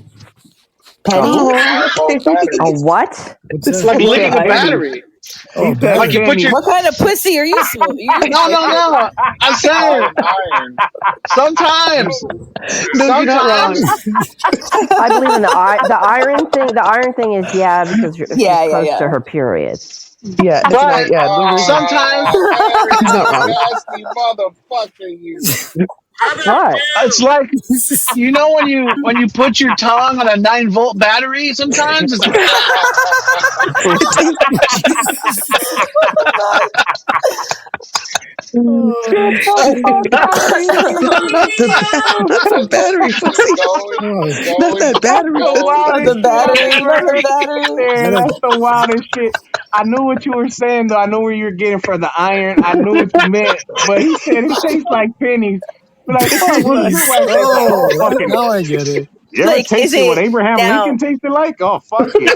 Penny? Oh, 9-volt battery. A what? What's It's that? like He licking said a pennies. battery. Oh, He said Like you put your pennies. What kind of pussy are you? no. I'm saying Iron. sometimes. No, you're not wrong. I believe in the iron thing. The iron thing is because she's Yeah, close yeah. to her period. Yeah, that's But why. Yeah, sometimes Harry, he's not wrong. nasty motherfucker, you. What? it's like when you put your tongue on a 9-volt battery. Sometimes it's like Not the battery, pussy. Not that battery, The pussy. Not wildest the shit I battery. ever Not the heard. battery. Man, that's the wildest shit. I knew what you were saying, though. I knew where you were getting for the iron. I knew what you meant. But he said it tastes like pennies. Be like, fuck, what Pennies. your wife tastes like? Oh, fucking. Now I get it. You ever Like, is tasted what it Abraham now? Lincoln tasted like? Oh, fuck yeah.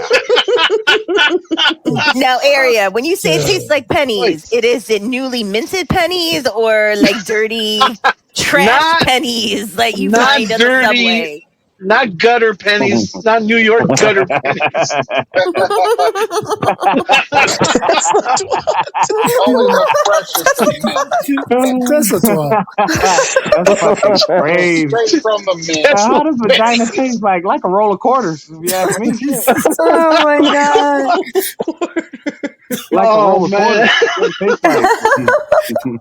Now, Area, when you say it tastes like pennies, is it newly minted pennies or like dirty trash Not- pennies like you not find on the dirty. subway? not gutter pennies, not New York gutter pennies. That's not Only the freshest of mint. That's a twat. That's fucking crazy. Straight from the mint. How does vagina taste like? Like a roll of quarters, if you ask me. Shit. Oh my god! Like a roll of man. quarters. That's what it tastes like.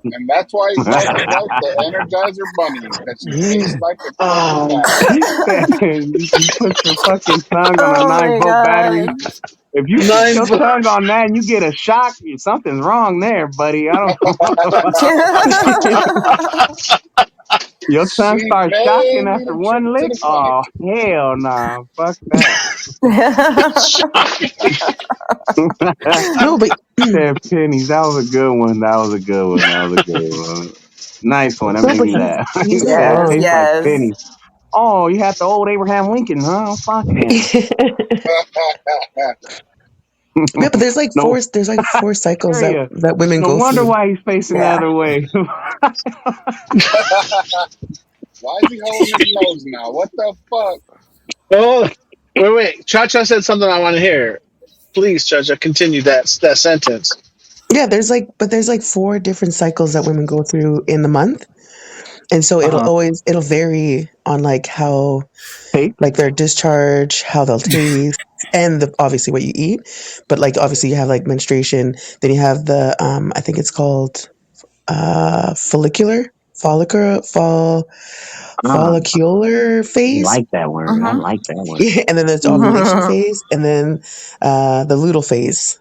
And that's why he calls himself the Energizer Bunny. Because he tastes like a You put your fucking tongue on a Oh my 9-volt battery. god! If you put your tongue on that and you get a shock, something's wrong there, buddy. I don't know. Your tongue She starts made shocking me after the one trip to lick? the clinic. Oh, hell nah. Fuck that. No, but Said pennies. That was a good one. Nice one. That No, made but me laugh. he's He not said it wrong. tastes like Yes. pennies. Oh, you had the old Abraham Lincoln, huh? Fuck him. Yeah, but there's like No. four cycles Area. that women No go wonder through. why he's facing the other way. Why is he holding his nose now? What the fuck? Oh, wait. Cha-Cha said something I want to hear. Please, Cha-Cha, continue that sentence. Yeah, there's like four different cycles that women go through in the month. And so it'll vary on like how like their discharge, how they'll taste, and obviously what you eat. But like obviously you have like menstruation, then you have the I think it's called follicular phase. I like that word. I like that word. Yeah, and then there's ovulation phase, and then the luteal phase.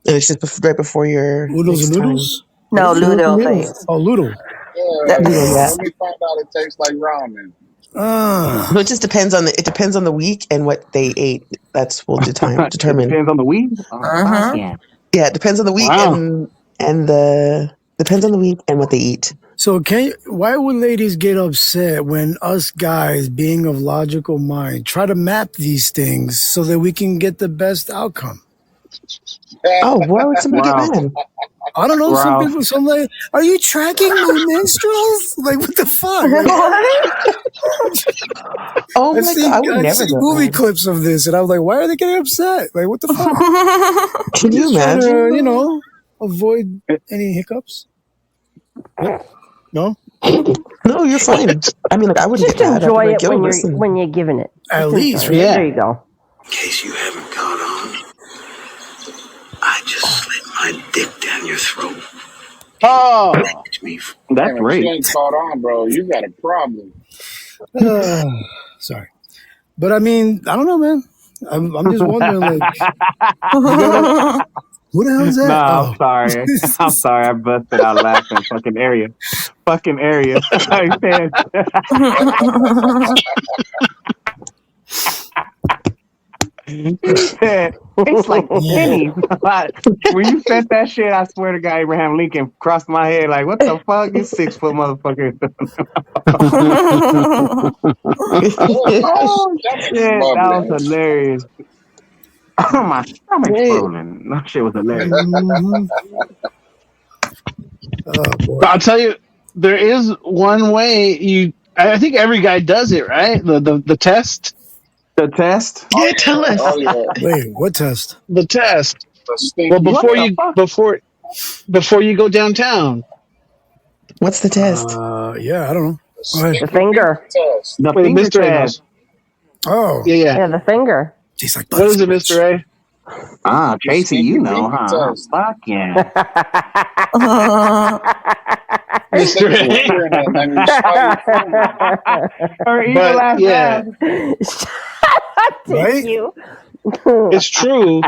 And it's just right before your Oodles and next time. noodles? No, Ludo face. Oh, Ludo. Yeah, let me find out it tastes like ramen. So it just depends on the week and what they ate. That's will determine. It depends on the week. Yeah, it depends on the week depends on the week and what they eat. So why would ladies get upset when us guys, being of logical mind, try to map these things so that we can get the best outcome? Oh, why would somebody get mad? I don't know. Some people, like, are you tracking my minstrels? Like, what the fuck? Like, oh my god, I would never see get movie mad. clips of this, and I was like, why are they getting upset? Like, what the fuck? Can you imagine? To, avoid any hiccups. No, no, you're fine. I mean, like, I wouldn't Just get mad. enjoy I'd it be like, when you're giving it. At Just least, enjoy it. yeah. There you go. In case you haven't caught on, I just slid my dick down your throat. Oh, that's Damn, great. She ain't caught on, bro. You got a problem. Sorry, but I mean, I don't know, man. I'm just wondering, like, who the hell is that? No, I'm sorry. I'm sorry. I busted out laughing. Fucking area. I said. He said, it's like pennies. When you said that shit, I swear to God, Abraham Lincoln crossed my head like, what the fuck? You 6 foot motherfucker. Oh, shit. That was hilarious. Oh, my stomach's rolling. That shit was hilarious. Oh, boy. I'll tell you, there is one way I think every guy does it, right? The test. The test? Yeah, tell us. Oh yeah, Wait, what test? The test. the Well, stinky What the fuck? before you go downtown. What's the test? Yeah, I don't know. the Go ahead. The stinky finger. pinky test. The Wait, finger Mr. A test. knows. Oh, Yeah. Yeah, the finger. tastes like What is it, butterscotch. Mr. A? Ah, The Tracy, you stinky know, pinky huh? test. Fuck yeah. You stick Mr. your A. finger in it and then you smell your finger. Or evil But ass yeah, Take Right? you. it's true.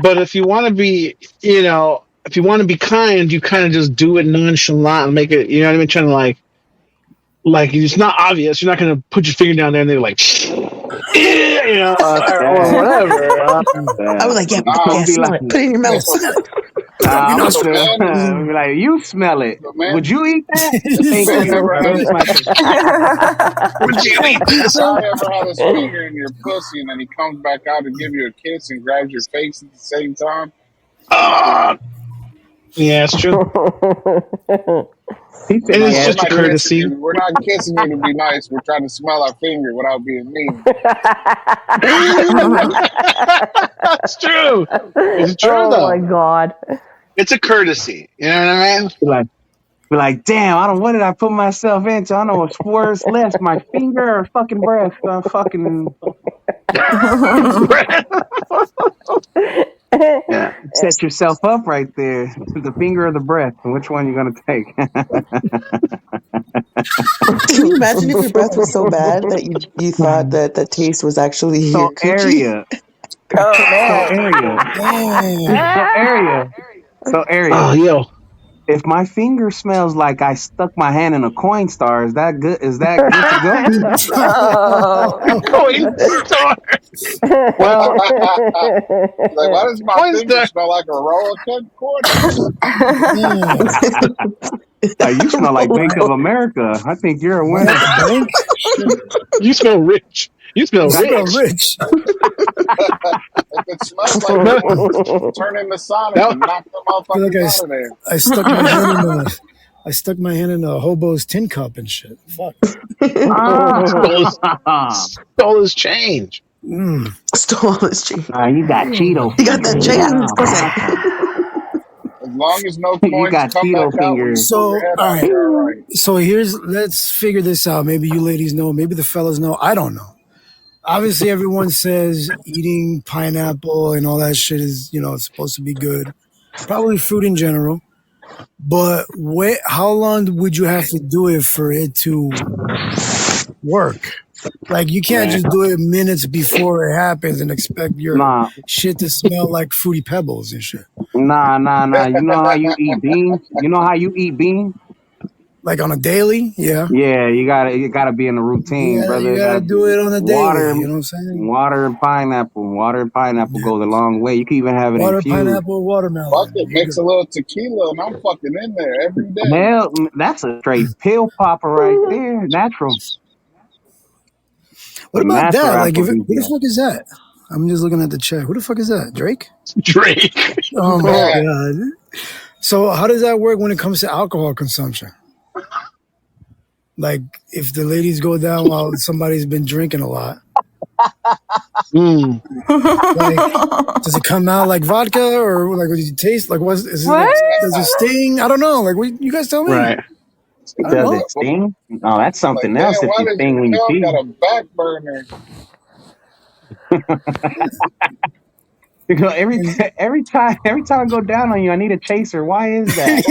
But if you want to be, if you want to be kind, you kind of just do it nonchalant and make it. You know what I mean? Trying to like it's not obvious. You're not going to put your finger down there and they're like, Fuck or that. whatever. I was like, yeah, Nah, I'm smell like, it. Put it in your mouth. I'm so man, be like, you smell it. so man, Would you eat that? this Thank man you, never had brother. his, Would you eat this this? guy ever had his finger in your pussy and then he comes back out to give you a kiss and grabs your face at the same time. Yeah, it's true. He said, And Nah, it's yeah, just a courtesy. we're not kissing you to be nice. We're trying to smell our finger without being mean. It's true. It's true, Oh though. my god. It's a courtesy. You know what I mean? be like, damn, what did I put myself into? I don't know what's worse, less, my finger or fucking breath. Fucking Yeah. set yourself up right there. The finger or the breath. And which one you gonna take? Can you imagine if your breath was so bad that you thought that the taste was actually your So coochie? area. Oh So man. area. Damn. So area. So area. Oh, yo. If my finger smells like I stuck my hand in a coin star, is that good? Is that good to go? Oh. Coin store. Well, Like, why does my Coin finger star. smell like a roll of cut quarters? you smell like Bank of America. I think you're a winner. Bank? You smell rich. You smell I smell rich. rich. If it smells like it, turn into Sonic and knock them I feel like motherfuckers out of there. I stuck my hand in a hobo's tin cup and shit. Fuck. Stole his change. Stole his cheek. You got Cheeto. You got that change. As long as no coins got come Cheeto back out when you fingers. pull your head out, you're all right. So let's figure this out. Maybe you ladies know, maybe the fellas know. I don't know. Obviously, everyone says eating pineapple and all that shit is, it's supposed to be good. Probably fruit in general. But how long would you have to do it for it to work? Like, you can't just do it minutes before it happens and expect your shit to smell like Fruity Pebbles and shit. Nah. You know how you eat beans? You know how you eat beans? Like on a daily? Yeah. Yeah, you gotta be in the routine, brother. You gotta do it on a daily. Water, you know what I'm saying? Water and pineapple goes a long way. You can even have it Water, infused. pineapple, watermelon. Fuck it, mix a little tequila and I'm fucking in there every day. Hell, that's a straight pill popper right there. Natural. What about that? Like, who the fuck is that? I'm just looking at the chat. Who the fuck is that? Drake? Drake. Oh my god. So how does that work when it comes to alcohol consumption? Like, if the ladies go down while somebody's been drinking a lot, like, does it come out like vodka, or like, does it taste like does it sting? I don't know. Like, you guys tell me. Right. Does it sting? Oh, that's something else. If you sting when you pee. Got a back burner. Every time I go down on you, I need a chaser. Why is that?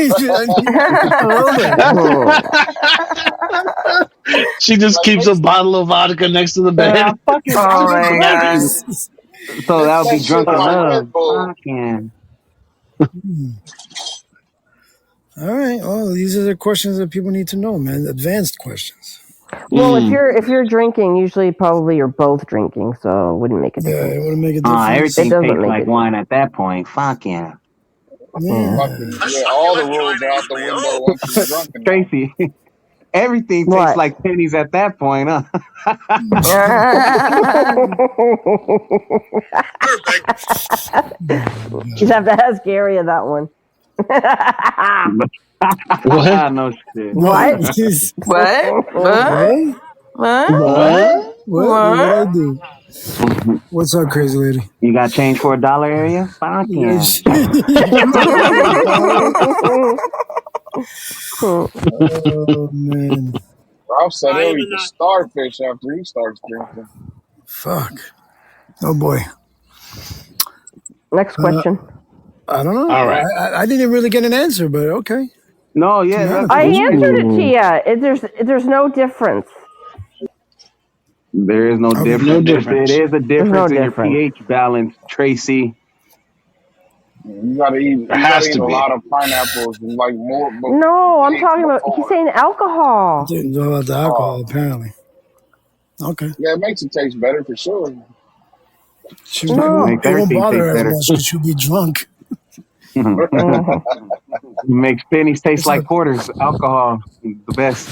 She just keeps a bottle of vodka next to the bed. So that would be drunken love. Fucking. All right. Well, these are the questions that people need to know, man. Advanced questions. Well, if you're drinking, usually probably you're both drinking, so it wouldn't make a difference. Yeah, it wouldn't make a difference. Everything tastes like wine at that point. Fuck yeah. All the rules are out the window once you're drunk. Tracy, everything tastes like pennies at that point, huh? You'd have to ask Gary of that one. What? No shit. What? What? What? What did I do? What's up, crazy lady? You got change for $1 area? Fuck yeah. Oh man. Ralph said he'll eat the starfish after he starts drinking. Fuck. Oh boy. Next question. I don't know. All right. I didn't really get an answer, but okay. No, yeah. I answered it to you. There's no difference. There is no Okay. difference. No difference. It is a difference no in difference. your pH balance, Tracy. You gotta eat. You has gotta eat to a be. lot of pineapples, like more. No, I'm talking about. He's saying alcohol. Didn't know about the alcohol, apparently. Okay. Yeah, it makes it taste better for sure. It won't everything bother her taste as better. much because she'll be drunk. Makes pennies taste like quarters. Alcohol, the best.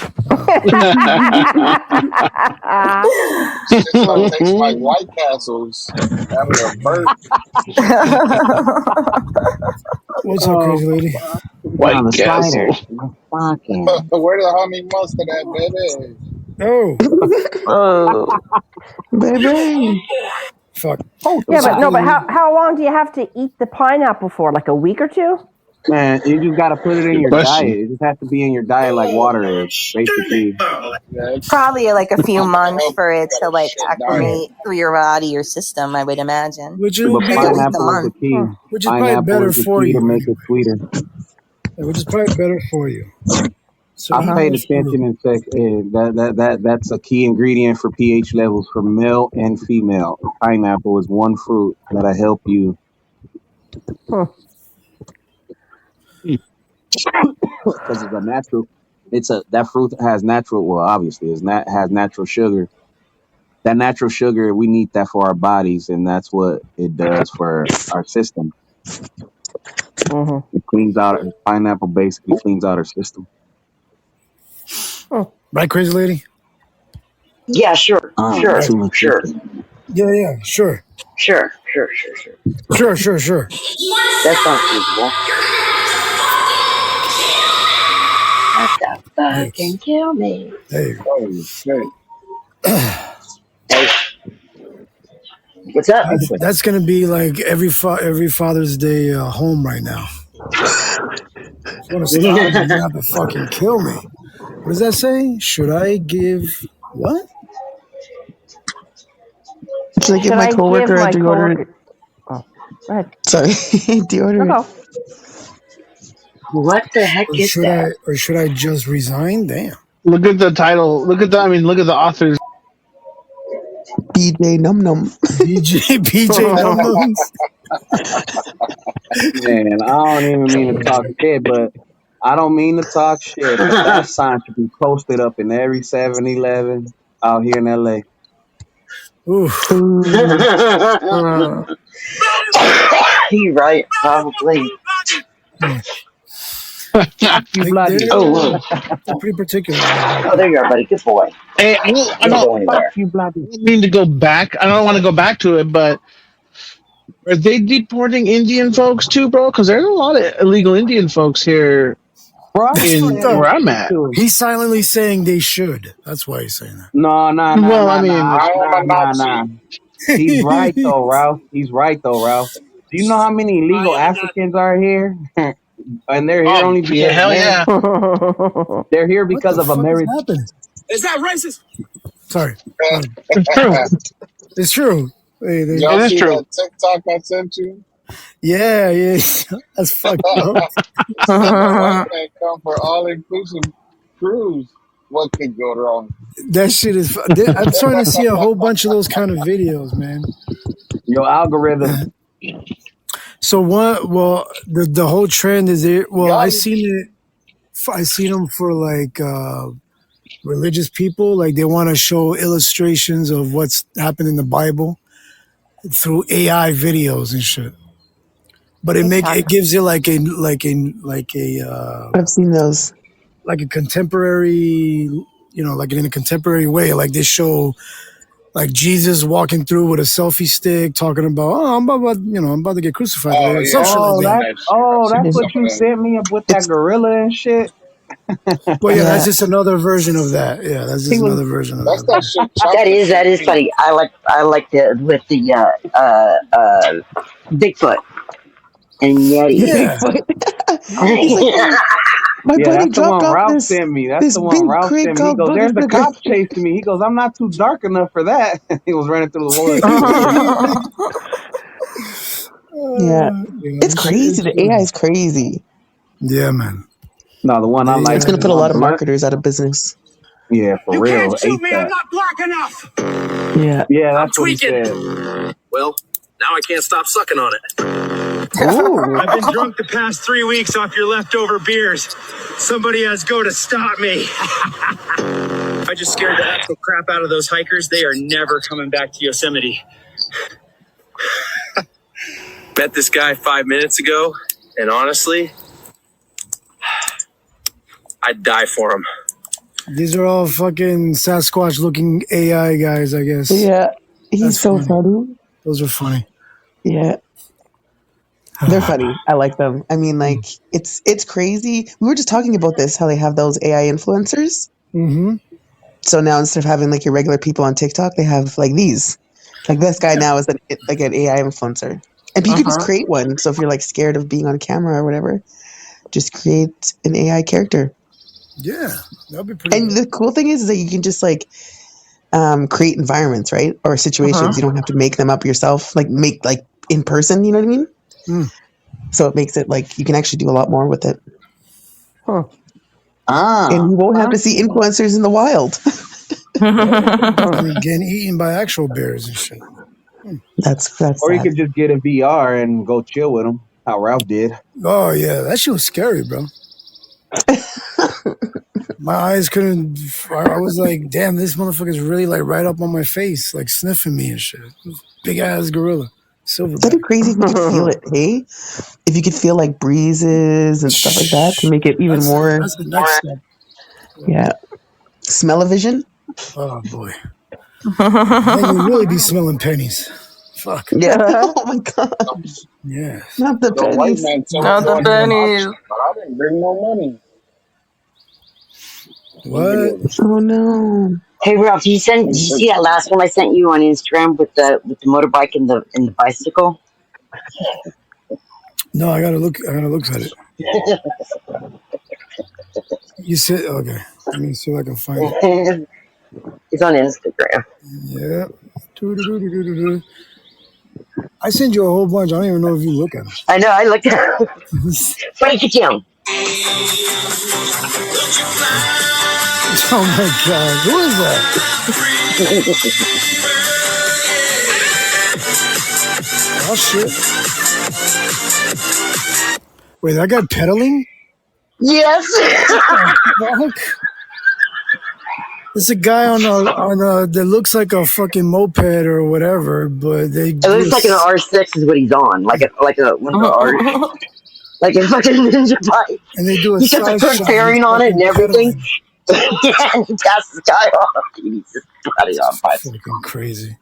Shit start tasting like White Castles after a burp. What's up, crazy lady? White the Castle. slider. Fucking. Where the honey mustard at, baby? Oh. Baby. Fuck. Yeah, but how long do you have to eat the pineapple for? Like a week or two? Man, you just got to put it in Good your question. diet. It just has to be in your diet like water is, basically. Probably like a few months help for it to like shit acclimate through your body or system, I would imagine. Which But would be pineapple is the key. which is probably Pineapple better is the for key to you. make it sweeter. Yeah, which is probably better for you. So I paid attention and check that's a key ingredient for pH levels for male and female. Pineapple is one fruit that'll help you. Because it's a natural. That fruit has natural. Well, obviously, has natural sugar. That natural sugar, we need that for our bodies, and that's what it does for our system. It cleans out. Pineapple basically cleans out our system. Right, crazy lady? Yeah, sure. Sure. Yeah, sure. Sure. Sure. That sounds reasonable. Fucking kill me. Hey. Holy shit. What's up? That's gonna be like every Father's Day home right now. If you want to stop, you're gonna have to fucking kill me. What does that say? Should I give what? Should I give my coworker a deodorant? Oh, go ahead. Sorry, deodorant. What the heck is that? Or should I just resign? Damn. Look at the title. Look at the authors. BJ Num Num. BJ Num Nums. Man, I don't even mean to talk shit, but I don't mean to talk shit. But that sign should be posted up in every 7-Eleven out here in LA. You're right, probably. They're pretty particular. Oh, there you are, buddy. Good boy. Hey, I don't mean to go back. I don't want to go back to it, but are they deporting Indian folks too, bro? Because there's a lot of illegal Indian folks here where I'm at. He's silently saying they should. That's why he's saying that. No. Nah. He's right though, Ralph. Do you know how many illegal Africans are here? And they're here only because they're here because of America. Is that racist? Sorry. It's true. It's true. Hey, Y'all see that TikTok I sent you? Yeah. That's fucked up. That come for all-inclusive cruise. What could go wrong? That shit is. I'm starting to see a whole bunch of those kind of videos, man. Your algorithm. So what? Well, the whole trend is there. Well, I seen it. I seen them for like religious people. Like they want to show illustrations of what's happened in the Bible through AI videos and shit. But it gives you like a I've seen those. Like a contemporary, like in a contemporary way. Like they show like Jesus walking through with a selfie stick, talking about, I'm about to get crucified. That's what you sent me up with that gorilla and shit. Well, yeah, that's just another version of that. Yeah, that's just another version of That's that. that shit. Chocolate That chip is too. funny. I like the with the Bigfoot and Yeti. Yeah. Bigfoot. He's like, Yeah. oh, my Yeah, buddy that's the dropped one off Ralph this sent me. That's this the one big Ralph crate sent me. He called goes, Booger "There's the Sugar. cops chasing me." He goes, "I'm not too dark enough for that." He was running through the woods. Yeah, it's crazy. It's The AI funny. is crazy. Yeah, man. No, the one I It's like, gonna the put a one lot of blunt. marketers out of business. Yeah, for You real. can't shoot me. I'm ASAP. not black enough. Yeah. Yeah, I'm that's what he tweaking. said. Well, now I can't stop sucking on it. Ooh. I've been drunk the past 3 weeks off your leftover beers. Somebody has go to stop me. I just scared the actual crap out of those hikers. They are never coming back to Yosemite. Met this guy 5 minutes ago, and honestly, I'd die for him. These are all fucking Sasquatch looking AI guys, I guess. Yeah, he's That's so funny. funny. Those are funny. Yeah, they're funny. I like them. I mean, like it's crazy. We were just talking about this, how they have those AI influencers. Mm-hmm. So now instead of having like your regular people on TikTok, they have like these. Like this guy now is an AI influencer, and you could just create one. So if you're like scared of being on camera or whatever, just create an AI character. Yeah, that'd be pretty. And Good. the cool thing is that you can just like create environments, right, or situations. You don't have to make them up yourself. Like make like in person. You know what I mean? Mm. So it makes it like you can actually do a lot more with it. Ah. And you won't have to see influencers in the wild. Getting eaten by actual bears and shit. That's Or you sad. could just get a VR and go chill with him, how Ralph did. Oh yeah, that shit was scary, bro. My eyes couldn't. I was like, damn, this motherfucker's really like right up on my face, like sniffing me and shit. Big ass gorilla, silverback. That'd be crazy if you could feel it, hey? If you could feel like breezes and stuff like that to make it even more. That's the next step. Yeah. Smell-o-vision? Oh boy. Then you really be smelling pennies. Fuck. Yeah. Oh my god. Yeah. Not the The white pennies. man told Not me the to go to pennies. auction, but I didn't bring no money. What? Oh no. Hey Ralph, did you see that last one I sent you on Instagram with the motorbike and the bicycle? No, I gotta look at it. You said okay. Let me see if I can find it. It's on Instagram. Yeah. Doo-doo-doo-doo-doo-doo. I send you a whole bunch. I don't even know if you look at them. I know. I looked at it. Break it down. Oh my god, who is that? Oh shit! Wait, that guy pedaling? Yes. Fuck. There's a guy on a that looks like a fucking moped or whatever, but they. It looks like an R6 is what he's on, like a one of the R, like a fucking ninja bike. And they do a He's got the quick pairing on it and everything. Yeah, and he passes the guy off. He's just putting on bicycle. Fucking crazy.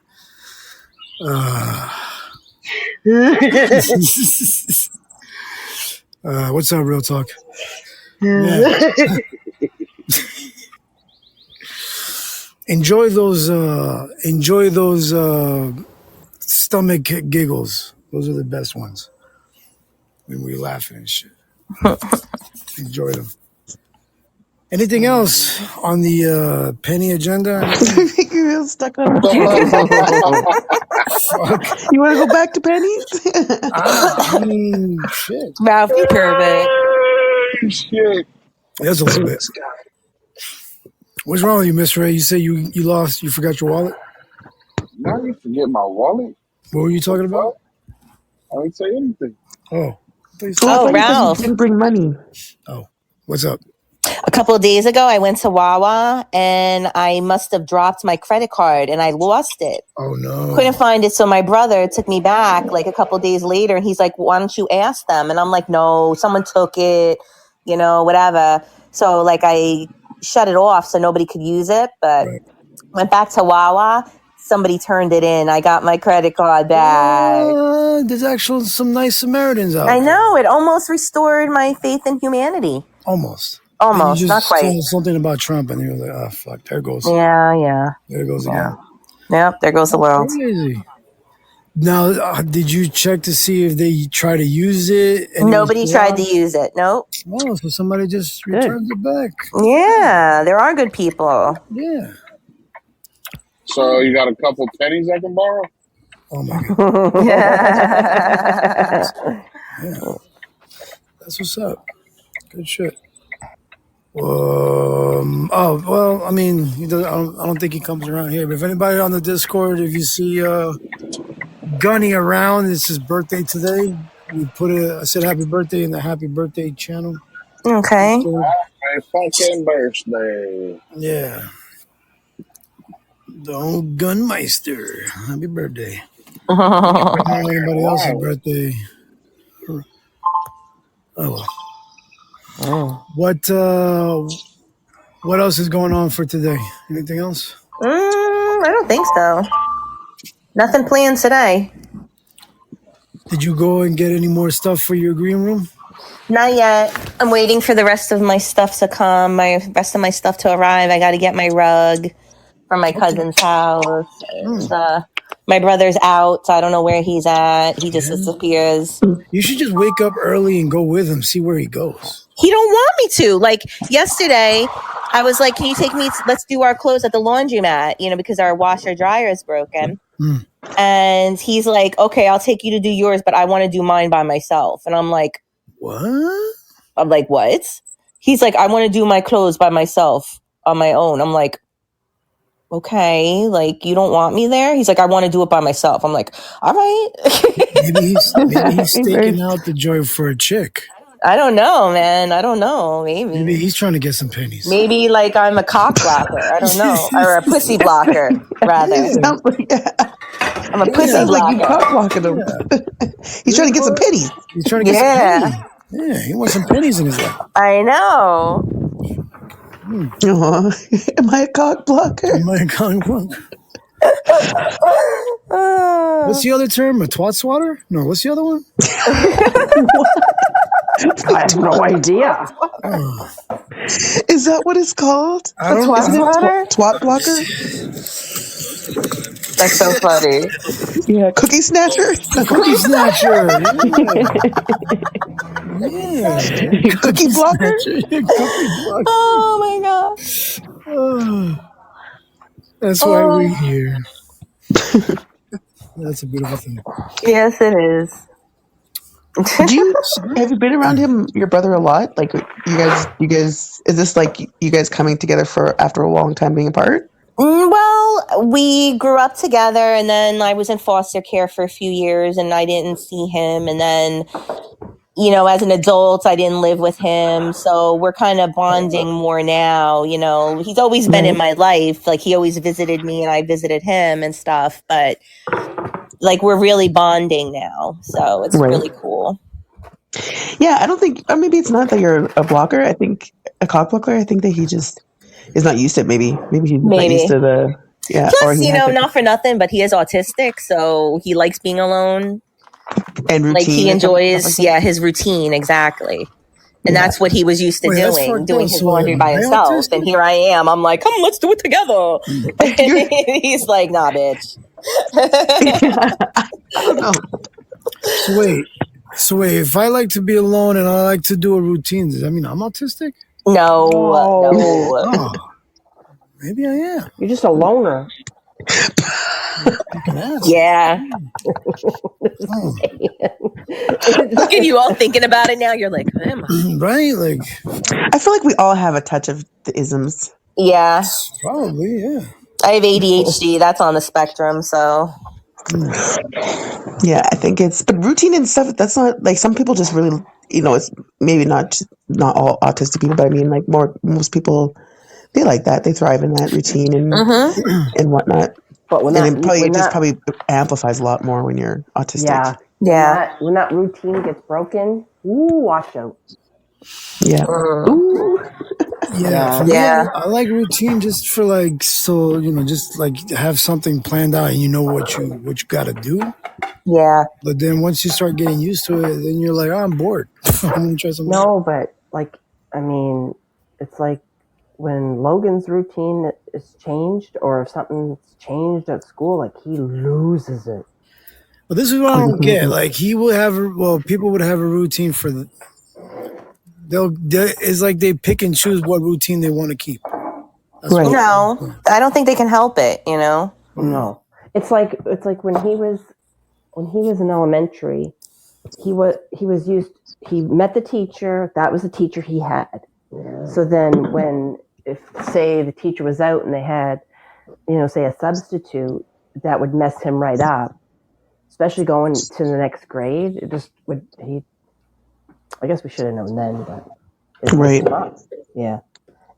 What's up, real talk? Yeah. Enjoy those stomach giggles. Those are the best ones. When we're laughing and shit. Enjoy them. Anything else on the penny agenda? Make you real stuck on pennies. Fuck. You want to go back to pennies? I mean, shit. Ralph, you pervert. Shit. That's a little bit. What's wrong with you, Miss Ray? You say you forgot your wallet? Now you forget my wallet? What were you talking about? I didn't say anything. Oh. Oh, Ralph. You didn't bring money. Oh, what's up? A couple of days ago, I went to Wawa and I must have dropped my credit card and I lost it. Oh, no. Couldn't find it. So my brother took me back like a couple of days later and he's like, why don't you ask them? And I'm like, no, someone took it, whatever. So like I shut it off so nobody could use it. But went back to Wawa. Somebody turned it in. I got my credit card back. There's actually some nice Samaritans out there. I know. It almost restored my faith in humanity. Almost. Almost, you not just quite. saw something about Trump, and you were like, "Oh fuck, there goes, Yeah. there goes Yeah. again." Yep, there goes the That's world. crazy. Now, did you check to see if they try to use it? Nobody tried to use it. Nope. Oh, so somebody just Good. returned it back. Yeah, there are good people. Yeah. So you got a couple pennies I can borrow? Oh my god. Yeah. Yeah. That's what's up. Good shit. Oh well, I mean, he does, I don't think he comes around here. But if anybody on the Discord, if you see Gunny around, it's his birthday today. We I said happy birthday in the happy birthday channel. Okay. Discord. My fucking birthday. Yeah. The old Gunmeister. Happy birthday. Fucking Not anybody else's wild. birthday. Oh well. Mm. What else is going on for today? Anything else? I don't think so. Nothing planned today. Did you go and get any more stuff for your green room? Not yet. I'm waiting for the rest of my stuff to come. Rest of my stuff to arrive. I got to get my rug from my cousin's house. And, my brother's out, so I don't know where he's at. He just disappears. You should just wake up early and go with him, see where he goes. He don't want me to. Like yesterday, I was like, "Can you take me? Let's do our clothes at the laundromat." Because our washer dryer is broken. And he's like, "Okay, I'll take you to do yours, but I want to do mine by myself." And I'm like, "What?" I'm like, "What?" He's like, "I want to do my clothes by myself on my own." I'm like, "Okay, like you don't want me there?" He's like, "I want to do it by myself." I'm like, "All right." maybe he's staking out the joy for a chick. I don't know, man. I don't know. Maybe he's trying to get some pennies. Maybe like I'm a cock blocker. I don't know. Or a pussy blocker, rather. Sounds like, I'm a pussy sounds blocker. like you cock blocking him. He's trying to get some pennies. He's trying to get some pennies. Yeah, he wants some pennies in his life. I know. Am I a cock blocker? Am I a cock blocker? What's the other term? A twat swatter? No, what's the other one? I have no idea. Is that what it's called? A twat swatter? Twat blocker? That's so funny. Yeah, cookie snatcher? Cookie snatcher. Yeah. Cookie blocker? Oh my god. That's why we're here. That's a beautiful thing. Yes, it is. Have you been around him, your brother, a lot? Like you guys, is this like you guys coming together after a long time being apart? Well, we grew up together, and then I was in foster care for a few years, and I didn't see him. And then, as an adult, I didn't live with him. So we're kind of bonding more now. He's always been in my life. Like he always visited me and I visited him and stuff. But like we're really bonding now. So it's really cool. Yeah, I don't think, or maybe it's not that you're a blocker. I think a cock blocker, I think that he just is not used to it. Maybe he's not used to the, yeah. Plus, not for nothing, but he is autistic. So he likes being alone. And routine. Like he enjoys, his routine, exactly. And that's what he was used to doing his laundry by himself. Autistic? And here I am. I'm like, come, let's do it together. He's like, nah, bitch. I don't know. So wait, if I like to be alone and I like to do a routine, does that mean I'm autistic? No. Oh, maybe I am. You're just a loner. Yeah. Look at you all thinking about it now. You're like, am I? Right? Like, I feel like we all have a touch of the isms. Yeah. Probably, yeah. I have ADHD. That's on the spectrum, so. Yeah, I think but routine and stuff, that's not, like, some people just really, it's maybe not all autistic people, but I mean, like, most people, they like that. They thrive in that routine and whatnot. But when it probably amplifies a lot more when you're autistic. Yeah. When that routine gets broken, watch out. Yeah. Yeah. I like routine just for like, so, just like have something planned out and you know what you got to do. Yeah. But then once you start getting used to it, then you're like, I'm bored. I'm gonna try something. No, but like, I mean, it's like when Logan's routine is changed or if something's changed at school, like he loses it. Well, this is what I don't get. Like he would have, people would have a routine for the. It's like they pick and choose what routine they want to keep. That's right. No, I don't think they can help it. You know. No, it's like when he was in elementary, he met the teacher. That was the teacher he had. So then when if say the teacher was out and they had, say a substitute, that would mess him right up. Especially going to the next grade, it just would. I guess we should have known then, but right. Yeah,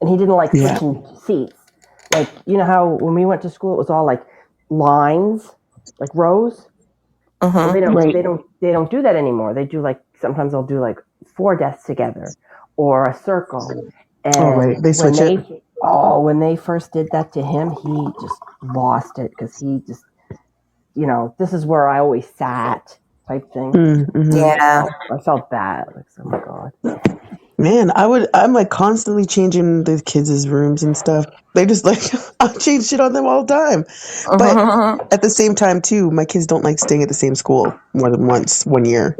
and he didn't like switching seats. Like how when we went to school, it was all like lines, like rows. Well, they don't do that anymore. They do like sometimes they'll do like 4 desks together or a circle. And they switch it. When they first did that to him, he just lost it because he just, this is where I always sat type thing. Mm-hmm. Yeah, I felt bad. Like, oh my god. Man, I'm like constantly changing the kids' rooms and stuff. They just like, I change shit on them all the time. But at the same time too, my kids don't like staying at the same school more than once 1 year.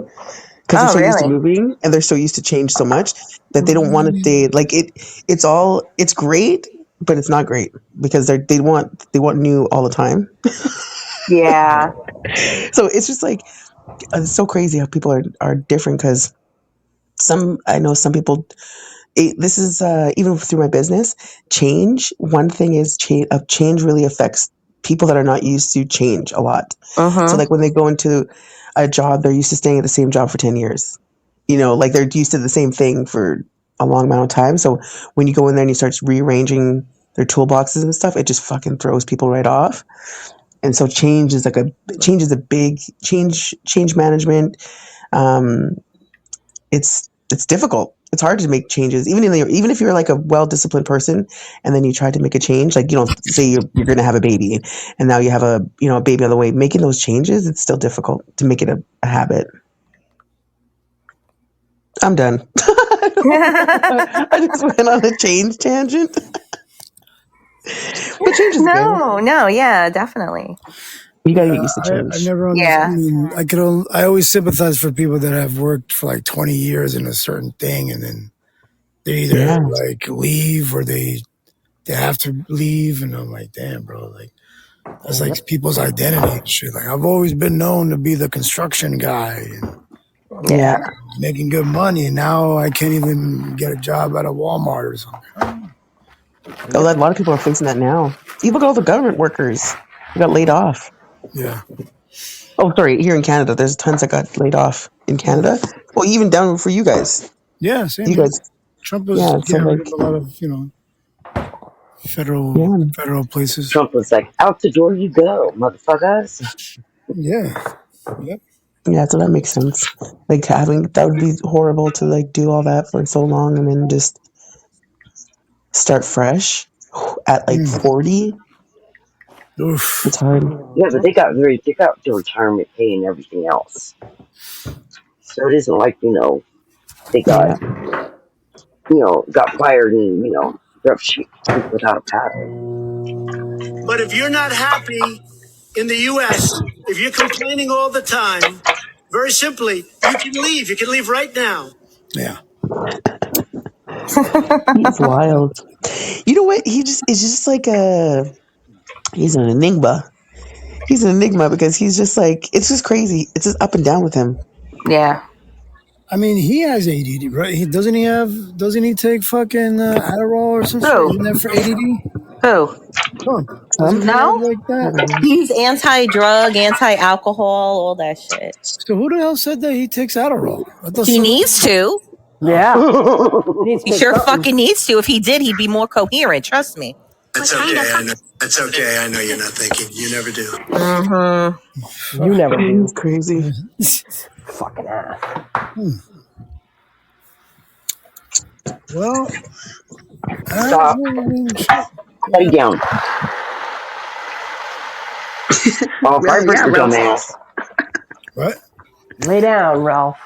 Because they're so used to moving and they're so used to change so much that they don't want to stay. Like it's great, but it's not great because they want new all the time. Yeah. So it's just like, it's so crazy how people are different because I know some people, this is even through my business, change. One thing is change really affects people that are not used to change a lot. So like when they go into a job, they're used to staying at the same job for 10 years. Like they're used to the same thing for a long amount of time. So when you go in there and you start rearranging their toolboxes and stuff, it just fucking throws people right off. And so change is a big change management. It's difficult. It's hard to make changes, even if you're like a well-disciplined person, and then you try to make a change. Like say you're going to have a baby, and now you have a baby on the way. Making those changes, it's still difficult to make it a habit. I'm done. I just went on a change tangent. But change is good. No, yeah, definitely. You gotta get used to change. I never understood. I always sympathize for people that have worked for like 20 years in a certain thing, and then they either like leave or they have to leave, and I'm like, damn, bro, like that's like people's identity and shit. Like I've always been known to be the construction guy and making good money, and now I can't even get a job at a Walmart or something. A lot of people are facing that now. You look at all the government workers who got laid off. Yeah. Oh, sorry. Here in Canada, there's tons that got laid off in Canada. Well, even down for you guys. Yeah, same. You guys. Trump was getting rid of a lot of federal places. Trump was like, "Out the door you go, motherfuckers." Yeah. Yep. Yeah, so that makes sense. Like that would be horrible to like do all that for so long and then just start fresh at like 40. Oof. It's hard. Yeah, but they got the retirement pay and everything else. So it isn't like, they got got fired and, left shit without a paddle. But if you're not happy in the U.S., if you're complaining all the time, very simply, you can leave. You can leave right now. Yeah. He's wild. You know what? It's just like he's an enigma. He's an enigma because he's just like, it's just crazy. It's just up and down with him. Yeah. I mean, he has ADD, right? Doesn't he take fucking Adderall or something? Isn't that for ADD? Who? No. Like that? He's anti-drug, anti-alcohol, all that shit. So who the hell said that he takes Adderall? He needs to. Yeah. He sure fucking needs to. If he did, he'd be more coherent. Trust me. That's okay. I know. That's okay. I know you're not thinking. You never do. Mm-hmm. You never do. It's crazy. Fucking ass. Well, stop. Lay down. Oh, I break your dumb ass. What? Lay down, Ralph.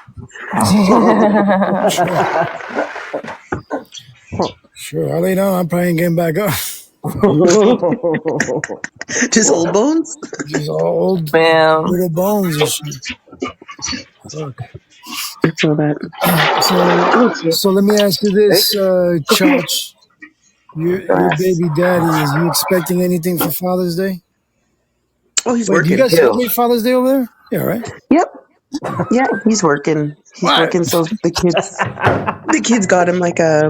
Sure, I lay down. I'm probably ain't getting back up. Just old bones. Just all old Yeah. little bones and shit. Fuck. I feel that. So let me ask you this, Chach. Your baby daddy, is you expecting anything for Father's Day? Oh, he's Wait, do you working. guys celebrate Father's Day over there? Yeah, right. Yep. Yeah, he's working. He's What? working. So the kids got him like a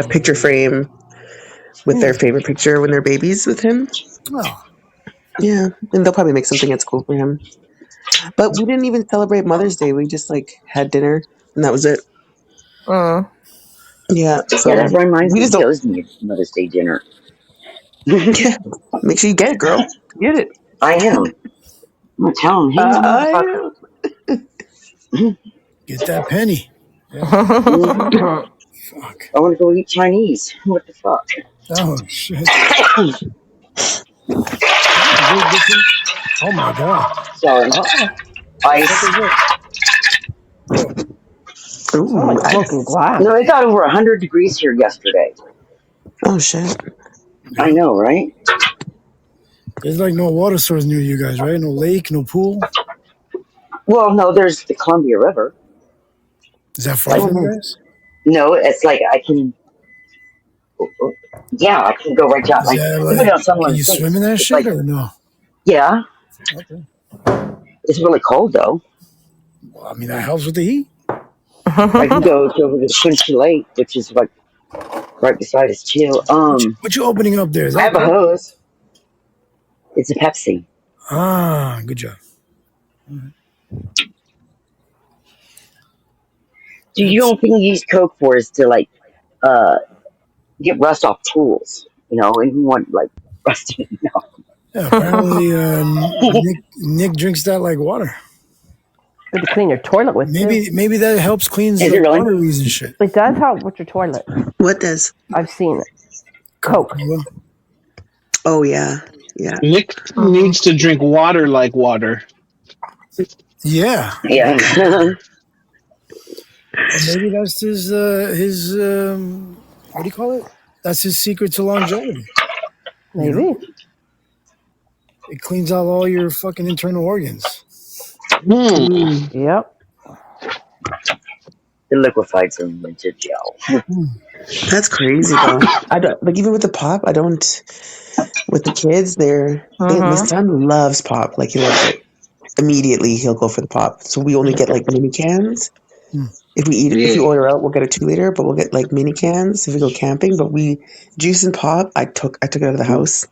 picture frame with their favorite picture when they're babies with him. Oh. Yeah, and they'll probably make something at school for him. But we didn't even celebrate Mother's Day. We just like had dinner, and that was it. Yeah. So Yeah, that reminds we me. just He don't. owes me a Mother's Day dinner. Yeah. Make sure you get it, girl. Get it. I am. I'm gonna tell him, hey, motherfucker. Get that penny. Yeah. Fuck. I want to go eat Chinese. What the fuck? Oh shit. Oh my god. Sorry. Ice. Oh. Sound like smoking glass. No, it got over 100 degrees here yesterday. Oh shit. I know, right? There's like no water source near you guys, right? No lake, no pool. Well, no, there's the Columbia River. Is that far from you guys? No, it's like I can. Yeah, I can go right down. Is Like, that I go down somewhere can in you the swim in that It's shit like, or no? yeah, Okay. it's really cold though. Well, I mean that helps with the heat. I can go to over the Quincy Lake, which is like right beside us too. What you opening up there? Is I that have a Coke? hose. It's a Pepsi. Ah, good job. Do you don't think you use Coke for is to like get rust off tools, you know, and you want like rusty, you know. Yeah, apparently Nick drinks that like water. Good to clean your toilet with Maybe that helps cleans Is the it really? arteries and shit. It does help with your toilet. What does? I've seen it. Coke. Oh yeah. Yeah. Nick needs to drink water like water. Yeah. Yeah. Or maybe that's his what do you call it? That's his secret to longevity. Maybe. You know? It cleans out all your fucking internal organs. Yep. The liquefied fermented gel. That's crazy though. I don't like even with the pop. I don't. With the kids, my son loves pop. Like he loves it. Immediately he'll go for the pop. So we only get like mini cans. If we eat it, if we order out, we'll get a 2-liter, but we'll get like mini cans if we go camping. But juice and pop, I took it out of the house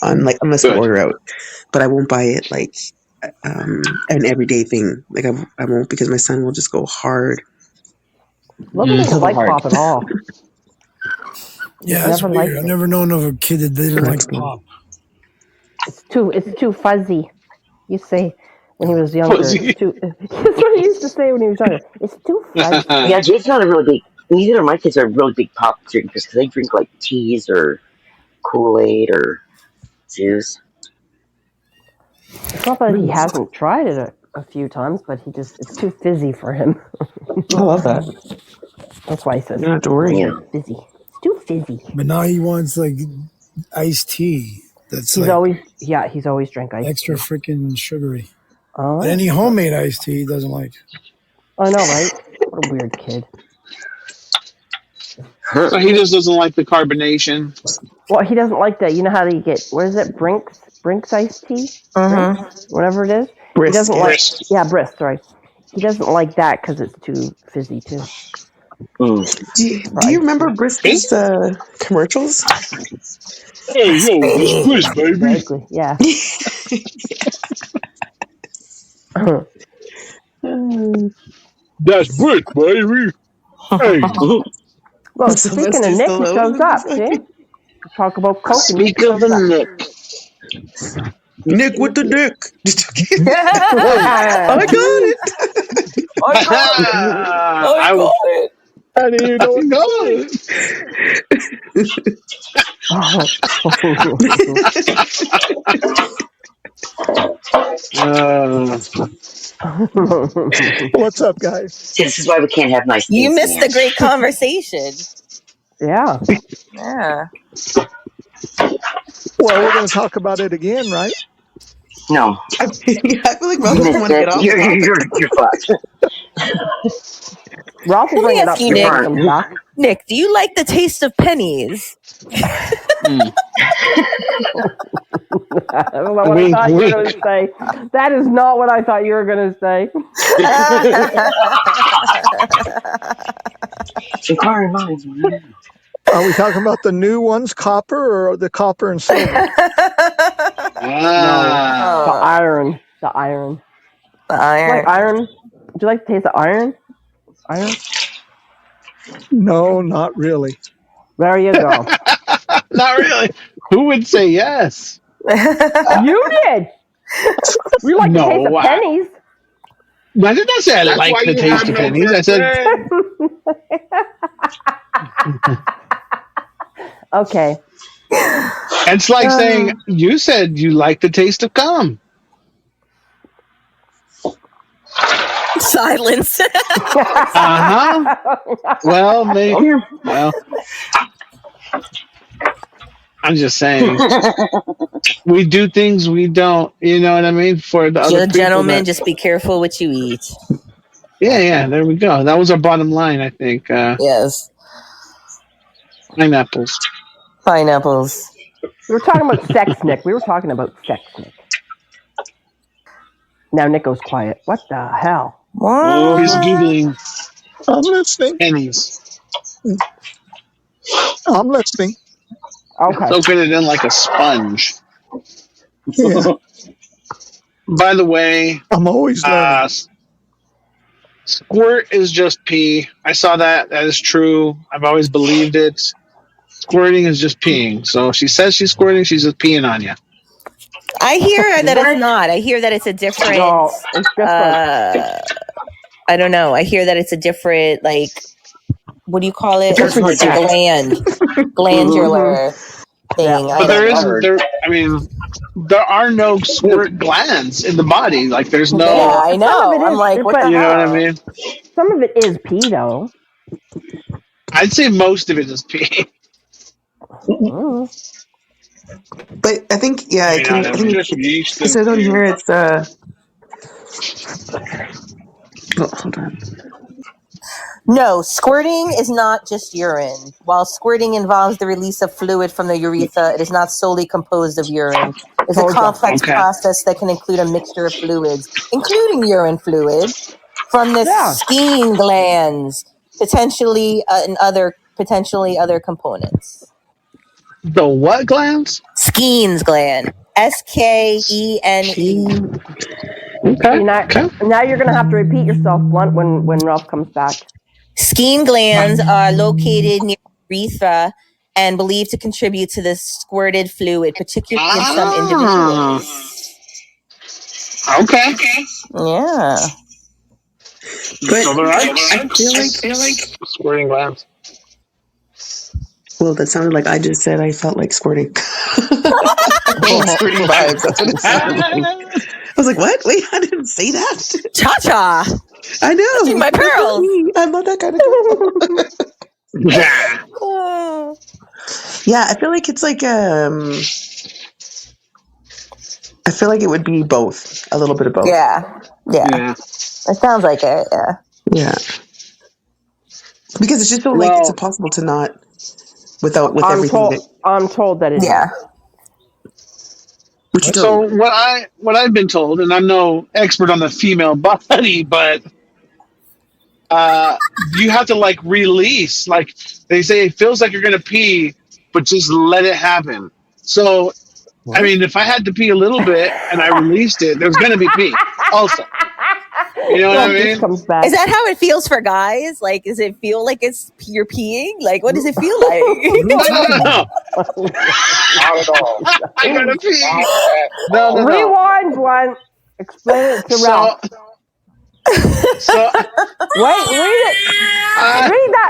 on like unless we order out. But I won't buy it like an everyday thing. Like I won't because my son will just go hard. Logan doesn't like pop at all. Yeah, that's weird. I've never known of a kid that didn't like pop. It's too fuzzy. You say when he was younger. That's what he used to say when he was younger. It's too fuzzy. Yeah, Jake's not a really big. Neither of my kids are really big pop drinkers because they drink like teas or Kool-Aid or juice. It's not that he hasn't tried it a few times, but it's too fizzy for him. I love that. That's why he says you don't have to worry. it's fizzy. It's too fizzy. But now he wants like iced tea. That's he's always drank iced extra freaking sugary. Oh. But any homemade iced tea he doesn't like. I know, right? What a weird kid. So he just doesn't like the carbonation. Well, he doesn't like that. You know how you get, what is it, Brink's iced tea? Brinks? Whatever it is. Brist, he doesn't Brist. like, yeah, Brist, sorry. He doesn't like that because it's too fizzy, too. Do you remember Brist's commercials? Hey, yo, it's Brist, baby. Exactly, yeah. That's Brist, baby. Hey. Well, speaking of Nick, he shows up, see? Talk about Coke. Speak of the Nick. Nick with the dick. I got it. I got it. I didn't even know what What's up, guys? See, this is why we can't have nice things. You missed the great conversation. Yeah. Yeah. Well, we're going to talk about it again, right? No, I feel like Ralph you doesn't missed want to get it. off the topic. You're fucked. Ralph will Let bring me it ask up you, when Nick. he comes back. Nick, do you like the taste of pennies? Mm. I don't know what I Wink, thought you were wink. going to say. That is not what I thought you were going to say. Inquiring minds want to know. Are we talking about the new ones, copper, or the copper and silver? No, the Ah. iron. The iron. The Do you like iron. iron? Would you like to taste the iron? Iron? No, not really. There you go. Not really. Who would say yes? You did. We like the taste No, of pennies. I did not say I That's like why the you taste have of no pennies. good I said, friend. Okay. it's like saying, you said you like the taste of cum. Silence. Uh-huh. Well, maybe. Well, I'm just saying. We do things we don't, you know what I mean? For the other people. Gentlemen, just be careful what you eat. Yeah, there we go. That was our bottom line, I think. Yes. Pineapples. Pineapples. We were talking about sex, Nick. We were talking about sex, Nick. Now Nick goes quiet. What the hell? What? He's Googling I'm listening. pennies. I'm listening. Okay. Soaking it in like a sponge. Yeah, By the way, I'm always learning. squirt is just pee. I saw that. That is true. I've always believed it. Squirting is just peeing. So if she says she's squirting, she's just peeing on you. I hear that it's not. I hear that it's a different. No, it's different. I don't know. I hear that it's a different, like, what do you call it? It's Different a glandular thing. Yeah. I But there don't know. isn't there. I mean, there are no squirt glands in the body. Like there's Yeah, no. I know. I'm like, what the You know what I hell? mean? Some of it is pee, though. I'd say most of it is pee. Mm. But I think, yeah, I I mean, can. not I think everything. Just yeast it and says on pee. here it's Oh, hold on. No, squirting is not just urine. While squirting involves the release of fluid from the urethra, it is not solely composed of urine. It's a complex process that can include a mixture of fluids, including urine fluid, from the skein glands, potentially other components. The what glands? Skene's gland. SKENE. Okay. Now you're going to have to repeat yourself, Blunt, when Ralph comes back. Skein glands are located near the urethra and believed to contribute to the squirted fluid, particularly in some individuals. Okay. Yeah. But So there are I feel like squirting glands. Well, that sounded like I just said I felt like squirting. Squirting vibes. That's what it sounded like. I was like, what? Wait, I didn't say that. Cha-cha. I know. Touching my pearls. I'm not that kind of girl. Yeah, I feel like it's like I feel like it would be both. A little bit of both. Yeah. It sounds like it. Yeah. Yeah. Because it's just so like it's impossible to not with everything. I'm told that it is. So what I've been told, and I'm no expert on the female body, but you have to like release. Like they say, it feels like you're gonna pee, but just let it happen. So, I mean, if I had to pee a little bit and I released it, there's gonna be pee. Also, you know what I mean? Is that how it feels for guys? Like, does it feel like you're peeing? Like, what does it feel like? No. Not at all. I gotta pee. No. Rewind one. Explain it to Ralph. So wait, read it.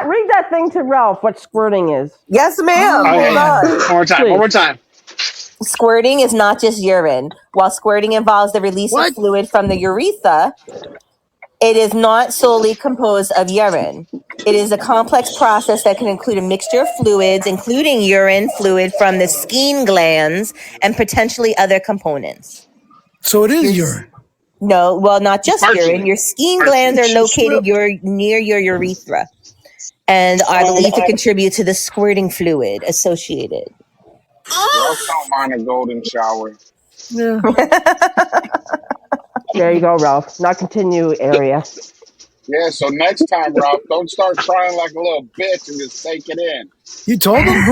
Read that thing to Ralph. What squirting is? Yes, ma'am. Hold on. One more time. Squirting is not just urine. While squirting involves the release of fluid from the urethra, It is not solely composed of urine. It is a complex process that can include a mixture of fluids, including urine fluid from the skin glands, and potentially other components. So it is Your- urine. No, well, not just Partially. urine. Your skin glands are located near your urethra and are believed to contribute to the squirting fluid associated. Ralph don't mind a golden shower. Yeah. There you go, Ralph. Not continue area. Yeah, so next time, Ralph, don't start crying like a little bitch and just take it in. You told him? No,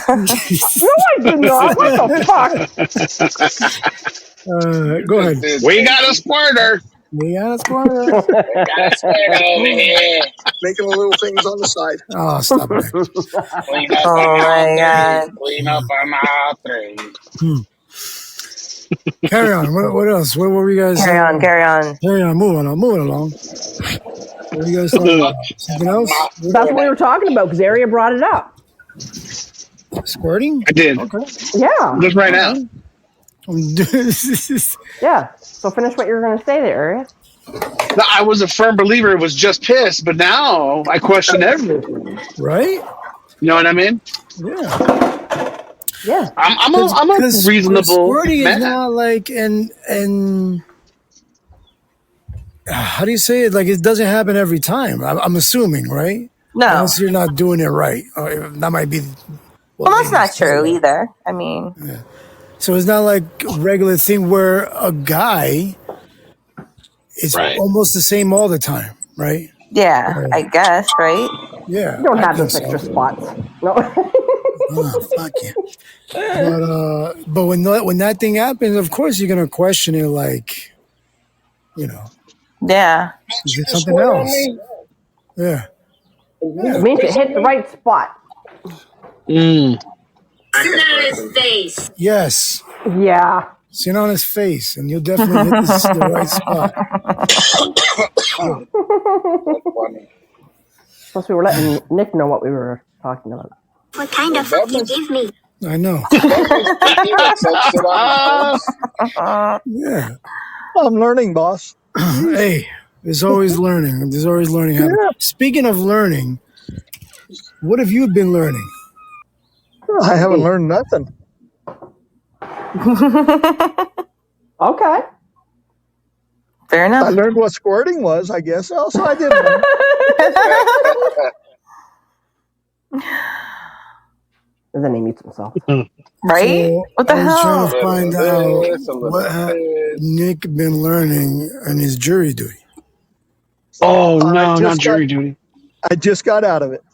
I did not. What the fuck? Go ahead. We got a squirter. We got a squirter. We got a squirter over here. Making little things on the side. Oh, stop it. Clean up Oh on my all God. three. Clean up on all three. Carry on. What else? What were you guys? Carry on. Carry on. Moving along. What are you guys talking about? Something else? That's what we were talking about because Area brought it up. Squirting? I did. Okay. Yeah. Just right now. Yeah. So finish what you were going to say there, Area. No, I was a firm believer it was just piss, but now I question everything. Right? You know what I mean? Yeah. Yeah. I'm a reasonable squirting man. is not like and how do you say it? Like it doesn't happen every time. I'm assuming, right? No. Unless you're not doing it right. That might be. Well, that's not true either. I mean, yeah. So it's not like a regular thing where a guy is almost the same all the time, right? yeah, I guess, right? Yeah. You don't have think those extra spots. No. Oh, fuck you. But when that thing happens, of course you're gonna question it, like, you know. Yeah. Is it something else? Yeah. It means it hit the right spot. Sit on his face. Yes. Yeah. Sit on his face, and you'll definitely hit the right spot. Plus, we were letting Nick know what we were talking about. What kind of fuck you give me? I know. Yeah. I'm learning, boss. Hey, there's always learning. There's always learning happening. Yeah. Speaking of learning, what have you been learning? I haven't learned nothing. Okay. Fair enough. I learned what squirting was, I guess. Also, I didn't learn. And then he mutes himself. Right? So what the I was hell? trying to find out what Nick been learning in his jury duty. Oh, no, not jury duty. I just got out of it.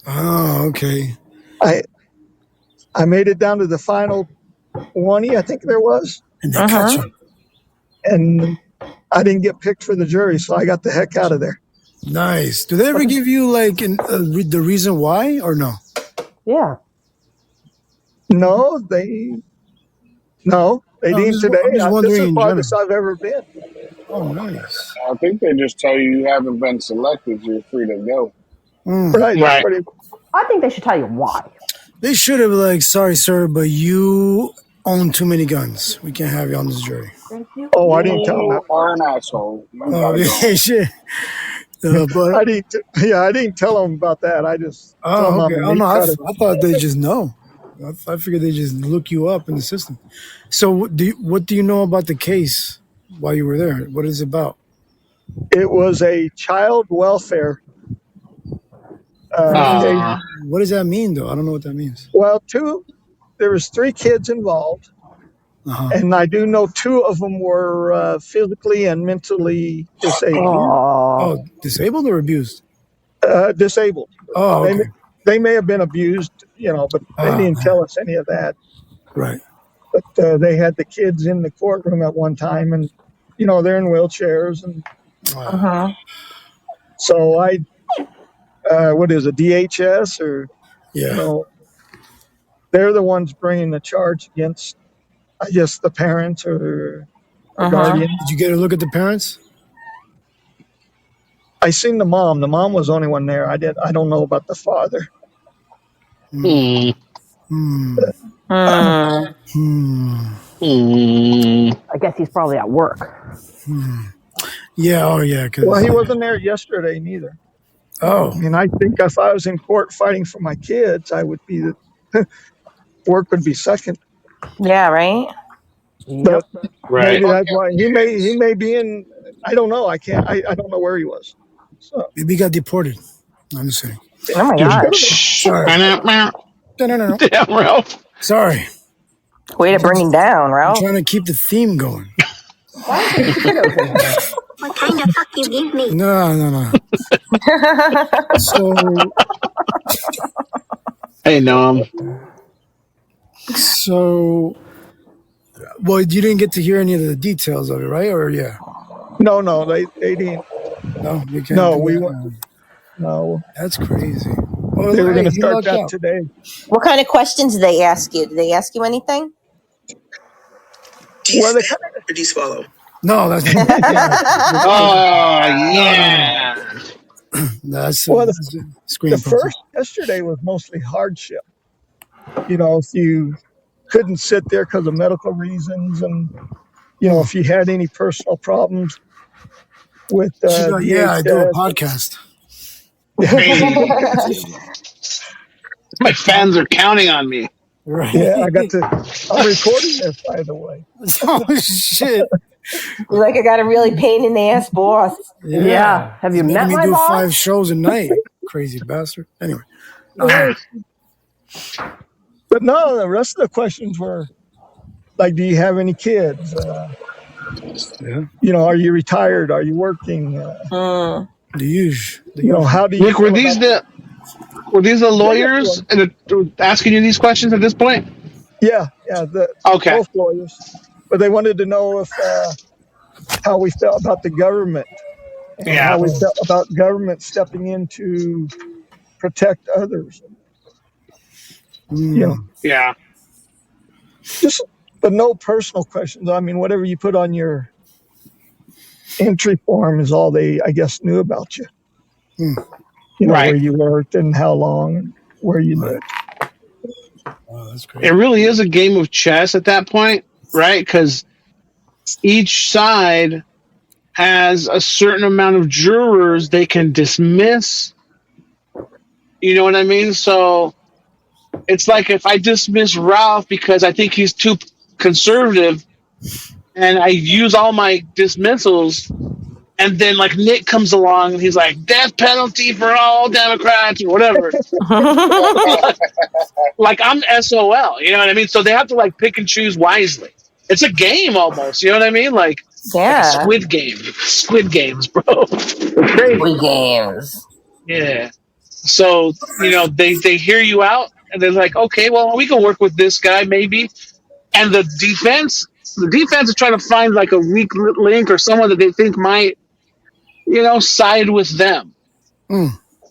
Oh, okay. I made it down to the final 20, I think there was. And they cut you. And I didn't get picked for the jury, so I got the heck out of there. Nice. Do they ever give you like the reason why or no? Yeah. No, they didn't today. This is the farthest I've ever been. Oh, nice. I think they just tell you haven't been selected, you're free to go. Right. I think they should tell you why. They should have like, sorry, sir, but you own too many guns. We can't have you on this jury. Oh, I didn't tell them that. You are an asshole. Oh, yeah, shit. But I didn't tell them about that. I just oh, okay. Oh, no, I thought they just know. I figured they just look you up in the system. So what do you know about the case while you were there? What is it about? It was a child welfare. What does that mean, though? I don't know what that means. Well, there was 3 kids involved, and I do know 2 of them were physically and mentally disabled. Oh, disabled or abused? Disabled. Oh, okay. They may have been abused, but they didn't tell us any of that. Right. But they had the kids in the courtroom at one time, and they're in wheelchairs, and so I, what is it, DHS or they're the ones bringing the charge against, I guess, the parents or guardian. Did you get a look at the parents? I seen the mom. The mom was the only one there. I don't know about the father. I guess he's probably at work. Yeah. Oh, yeah. Well, Because he wasn't there yesterday neither. oh, And I think if I was in court fighting for my kids, I would be work would be second. Yeah, right? But Yep. Right. maybe Fuck that's why he MPS. may be in. I don't know. I don't know where he was. So maybe he got deported. I'm just kidding. Oh my he should gosh. have. Sorry. No. Damn, Ralph. Sorry. Way to bring him down, I'm Ralph. trying to keep the theme going. Why is there Cheetos in here? What kind of fuck you give me? No. So, Hey, Noam. so, well, you didn't get to hear any of the details of it, right? Or yeah, No, they didn't. no, we can't No, do we that. went. No, That's crazy. Well, they were going hey, to he start lucked that out. today. What kind of questions did they ask you? Did they ask you anything? Do you Well, they spit kind or do you swallow? No, that's Oh, yeah. that's well that's a the screen person. first yesterday was mostly hardship. If you couldn't sit there because of medical reasons, and if you had any personal problems with She's like, yeah, I do a DHS. podcast. Hey. My fans are counting on me. Right. Yeah, I'm recording this, by the way. Oh shit. You're like, I got a really pain in the ass boss. Yeah. Have you He's making met me my do boss? 5 shows a night. Crazy bastard. Anyway. But no, the rest of the questions were like, do you have any kids? Yeah. Are you retired? Are you working? Mm. The usual. How do you Nick, feel about were these the Yeah, lawyers asking you these questions at this point? yeah, Okay. both lawyers. But they wanted to know if how we felt about the government and Yeah. how we felt about government stepping in to protect others. You know, Yeah. just but no personal questions. I mean, whatever you put on your entry form is all they, I guess, knew about you. Where Right. you worked and how long and where you lived. Oh, that's It crazy. really is a game of chess at that point, right? Because each side has a certain amount of jurors they can dismiss. You know what I mean? So it's like if I dismiss Ralph because I think he's too conservative and I use all my dismissals, and then like Nick comes along and he's like, death penalty for all Democrats or whatever. Like I'm SOL, you know what I mean? So they have to like pick and choose wisely. It's a game almost, you know what I mean? Like a Yeah. Squid Game. Squid Games, bro. It's crazy. Squid Games. Yeah. So, they hear you out and they're like, okay, well, we can work with this guy maybe. And the defense is trying to find like a weak link or someone that they think might, side with them.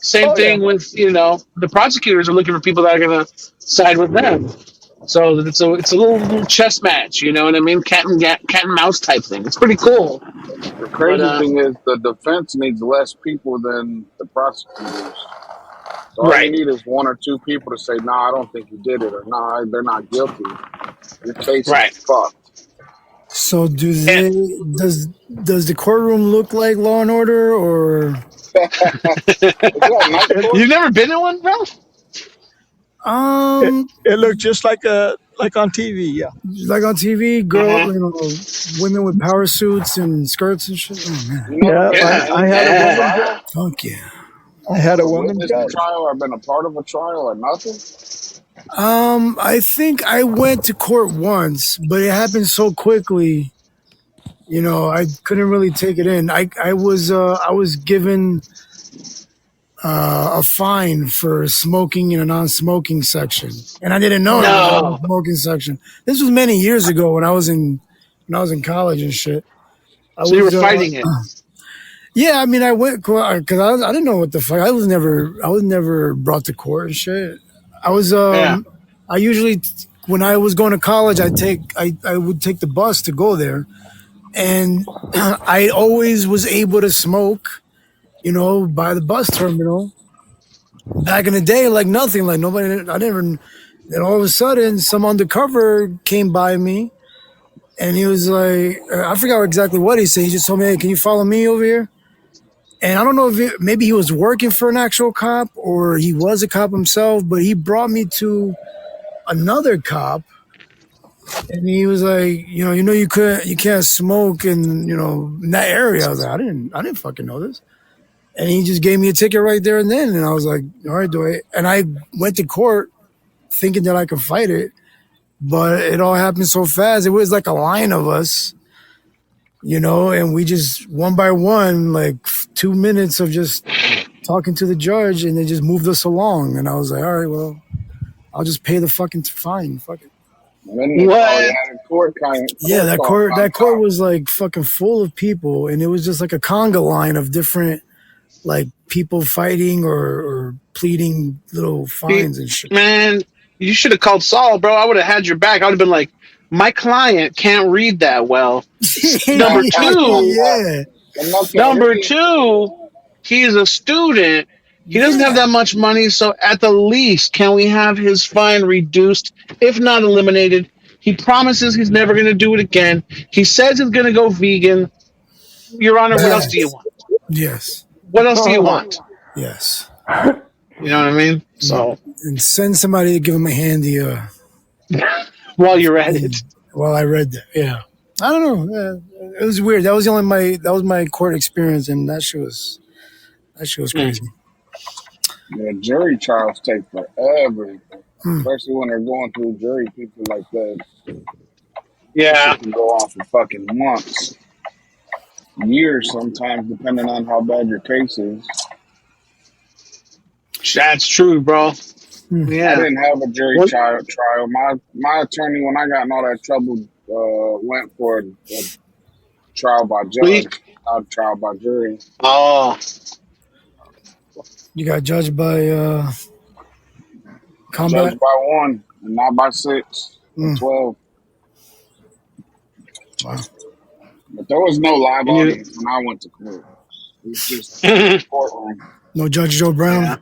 Same Oh yeah, thing with, the prosecutors are looking for people that are going to side with them. So it's a little chess match, you know what I mean? Cat and mouse type thing. It's pretty cool. The But crazy thing is the defense needs less people than the prosecutors. So all you right. need is one or two people to say, "Nah, I don't think you did it," or "Nah, they're not guilty." Your case is Right. fucked. So And does the courtroom look like Law and Order or Is that a night court? you've never been in one, bro? it looked just like on TV. Yeah, like on TV, Uh-huh. women with power suits and skirts and shit? Oh man. You never yeah. been Yeah. I had a to a woman Yeah. judge. trial, Fuck yeah. I had a or woman witnessed a judge. trial, or been a part of a trial, or nothing? I think I went to court once, but it happened so quickly, I couldn't really take it in. I was given a fine for smoking in a non-smoking section, and I didn't know it was a No. non-smoking section. This was many years ago when I was in college and shit. So you were fighting it. Yeah, I mean, I went because I didn't know what the fuck. I was never brought to court and shit. I was Yeah. I usually when I was going to college, I would take the bus to go there, and I always was able to smoke, by the bus terminal. Back in the day, like nothing, like nobody. I never. Then all of a sudden, some undercover came by me, And he was like, I forgot exactly what he said. He just told me, hey, can you follow me over here? And I don't know if maybe he was working for an actual cop or he was a cop himself, but he brought me to another cop. And he was like, you can't smoke in that area. I was like, I didn't fucking know this. And he just gave me a ticket right there and then. And I was like, all right, do it. And I went to court thinking that I could fight it, but it all happened so fast. It was like a line of us, and we just one by one, like 2 minutes of just talking to the judge, and they just moved us along. And I was like, all right, well, I'll just pay the fucking fine. Fuck it. And then they probably had a court Yeah, that court was like fucking full of people, and it was just like a conga line of different like people fighting or pleading little fines and shit. Man, you should have called Saul, bro. I would have had your back. I would have been like, my client can't read that well. Number two, he's a student. He doesn't have that much money, so at the least, can we have his fine reduced, if not eliminated? He promises he's never going to do it again. He says he's going to go vegan. Your Honor, what else do you want? Yes. What else do you want? Yes. You know what I mean? So, and send somebody to give him a handy while you're at it. While I read that, yeah. I don't know. It was weird. That was my court experience, and that shit was crazy. Yeah, jury trials take forever, especially when they're going through jury people like that. Yeah, it can go on for fucking months, years sometimes, depending on how bad your case is. That's true, bro. Yeah, I didn't have a jury trial. My attorney, when I got in all that trouble, went for a trial by judge, not a trial by jury. Oh, you got judged by combat? Judged by 1, and not by 6 or 12. Wow. But there was no live audience when I went to court. It was just courtroom. No Judge Joe Brown? Yeah.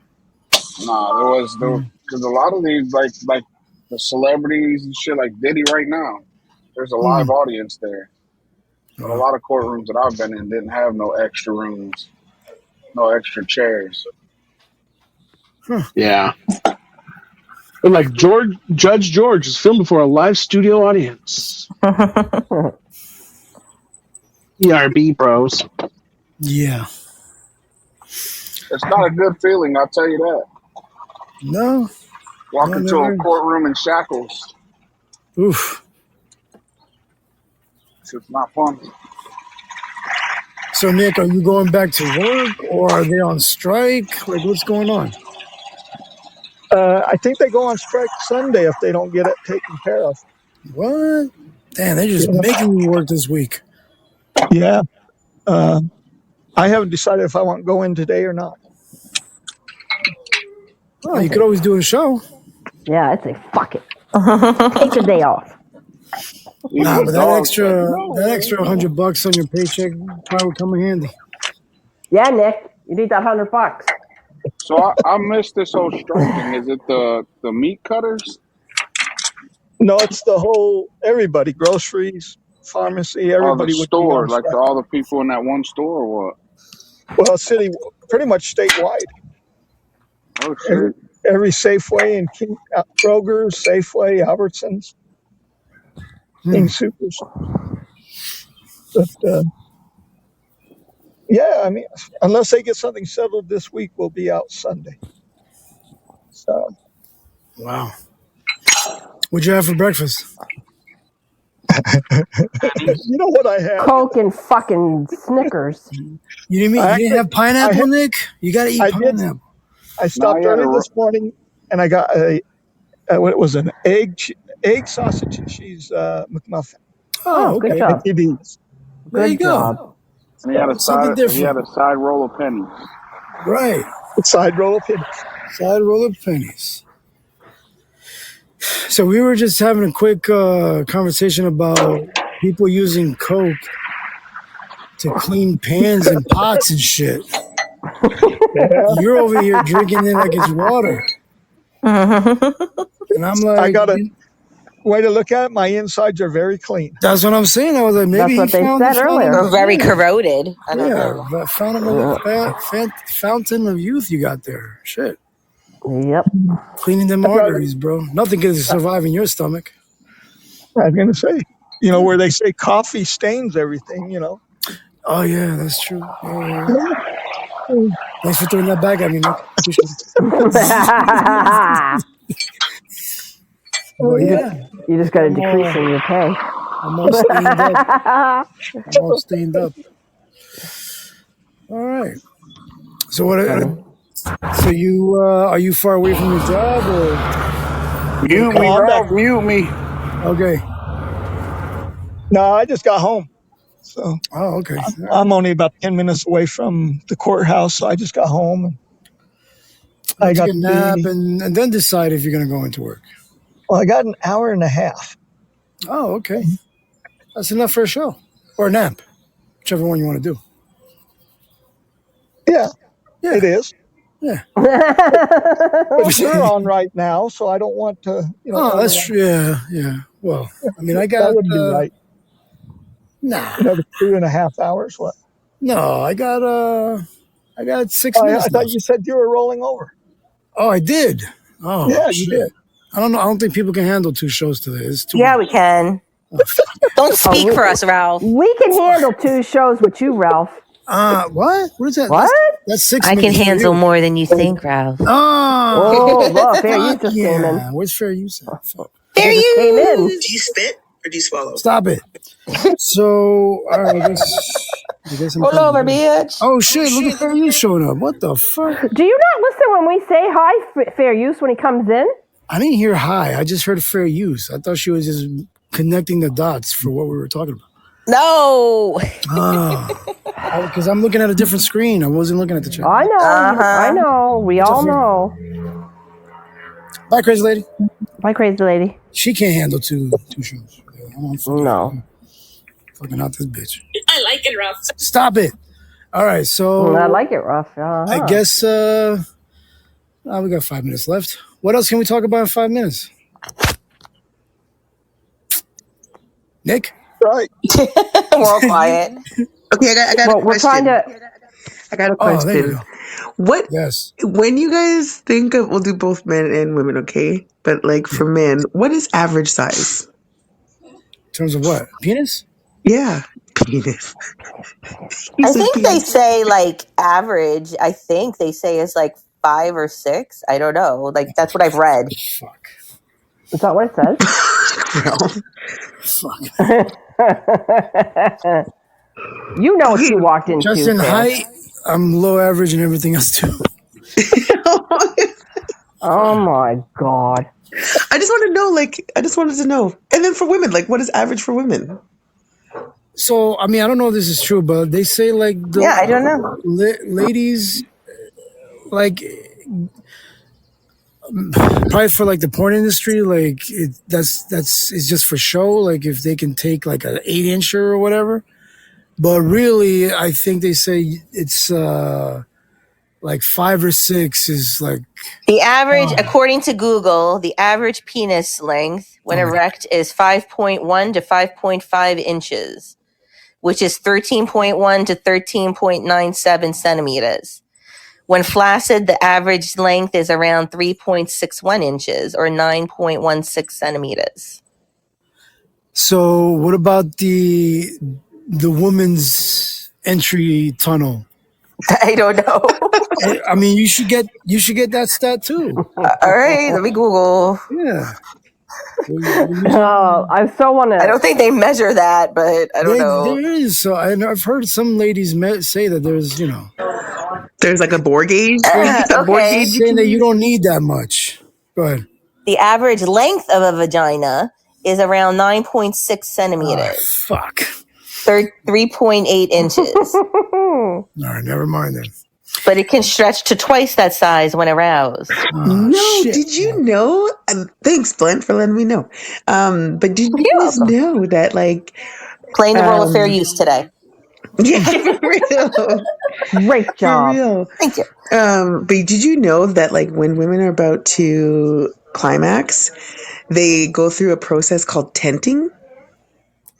Nah, there was because a lot of these like the celebrities and shit like Diddy right now, there's a live audience there. But a lot of courtrooms that I've been in didn't have no extra rooms, no extra chairs. Yeah. But like Judge George is filmed before a live studio audience. ERB bros. Yeah. It's not a good feeling, I'll tell you that. No. Walk into a courtroom in shackles. Oof. It's just not fun. So, Nick, are you going back to work or are they on strike? Like, what's going on? I think they go on strike Sunday if they don't get it taken care of. What? Damn, they're just making me work this week. Yeah. I haven't decided if I want to go in today or not. Oh, you could always do a show. Yeah, I'd say fuck it. Take a day off. Nah, but that extra $100 on your paycheck probably would come in handy. Yeah, Nick, you need that $100. So I missed this whole strike thing. Is it the meat cutters? No, it's the whole everybody, groceries, pharmacy, everybody the would store, be on like all the people in that one store, or what? Well, city, pretty much statewide. Oh shit! Every Safeway and King Kroger's, Safeway, Albertsons, King Supers. But yeah, I mean, unless they get something settled this week, we'll be out Sunday. So. Wow. What'd you have for breakfast? You know what I had? Coke and fucking Snickers. You didn't have pineapple, Nick? You got to eat pineapple. I stopped early this morning, and I got what was an egg sausage and cheese McMuffin. Oh, okay. Good job. There you go. And he had a side roll of pennies. Right. Side roll of pennies. Side roll of pennies. So we were just having a quick conversation about people using Coke to clean pans and pots and shit. Yeah. You're over here drinking it like it's water. And I'm like, way to look at it, my insides are very clean. That's what I'm saying. I was like, maybe That's what he they found said earlier. Or very corroded. I don't know. that fountain of youth you got there. Shit. Yep. Cleaning them arteries, bro. Nothing can survive in your stomach. I was going to say, where they say coffee stains everything, Oh, yeah, that's true. Yeah. Thanks for throwing that back at me, Nick. Appreciate it. Well, You just got a decrease in your pay. I'm all stained up. I'm all stained up. All right. So what? So you are you far away from your job or? Mute me, Ralph. Mute me. Okay. No, I just got home. So okay. I'm only about 10 minutes away from the courthouse, so I just got home. And I got a nap and then decide if you're going to go into work. Well, I got an hour and a half. Oh, okay. That's enough for a show or a nap, whichever one you want to do. Yeah, it is. Yeah. But you're on right now, so I don't want to, Oh, that's true. Yeah. Well, I mean, I got. That wouldn't be right. Nah. Another 2.5 hours. What? No, I got 6 minutes. I thought you said you were rolling over. Oh, I did. Oh, yeah, shit. you did. I don't know. I don't think people can handle 2 shows today. It's too Yeah, much. we can. Don't speak for us, Ralph. We can handle 2 shows with you, Ralph. What? What is that? What? That's 6 I can minutes. handle more than you think, Ralph. Oh, look, fair use just came in. Where's fair use? Fair use came in. Do you spit or do you swallow? Stop it. So, all right, I guess I'm roll over, bitch. Oh shit! Look at fair use showing up. What the fuck? Do you not listen when we say hi, fair use, when he comes in? I didn't hear hi. I just heard fair use. I thought she was just connecting the dots for what we were talking about. No. Because I'm looking at a different screen. I wasn't looking at the chat. I know. I know. We all know. Bye, crazy lady. Bye, crazy lady. She can't handle two shows. No. Fucking out this bitch. I like it, Ralph. Stop it. All right, so I like it, Ruff. I guess we got 5 minutes left. What else can we talk about in 5 minutes? Nick? Right. We're all quiet. Okay, I got a question. I got a question. There you go. What? Yes. When you guys think of, we'll do both men and women, okay? But like for men, what is average size? In terms of what? Penis? Yeah, penis. I think they say like average. I think they say is like 5 or 6. I don't know. Like that's what I've read. Fuck. Is that what it says? Fuck. You know what you walked into. Just in height, I'm low average and everything else too. Oh my God. I just want to know, I just wanted to know. And then for women, what is average for women? So, I mean, I don't know if this is true, but they say I don't know. Ladies, probably for the porn industry, that's it's just for show. Like if they can take an 8-incher or whatever, but really, I think they say it's 5 or 6 is the average, according to Google, the average penis length when erect is 5.1 to 5.5 inches, which is 13.1 to 13.97 centimeters. When flaccid, the average length is around 3.61 inches or 9.16 centimeters. So what about the woman's entry tunnel? I don't know. I mean, you should get that stat too. All right, let me Google. Yeah. I so want to. I don't think they measure that, but I don't know. There is. So I've heard some ladies say that there's, there's a bore gauge. Bore gauge saying that you don't need that much. Go ahead. The average length of a vagina is around 9.6 centimeters. Fuck. 3.8 inches. All right, never mind then. But it can stretch to twice that size when aroused. Did you know? Thanks, Glenn, for letting me know. But did you guys know that, playing the role of fair use today? Yeah, for real. Great For job. real. Thank you. But did you know that like when women are about to climax, they go through a process called tenting?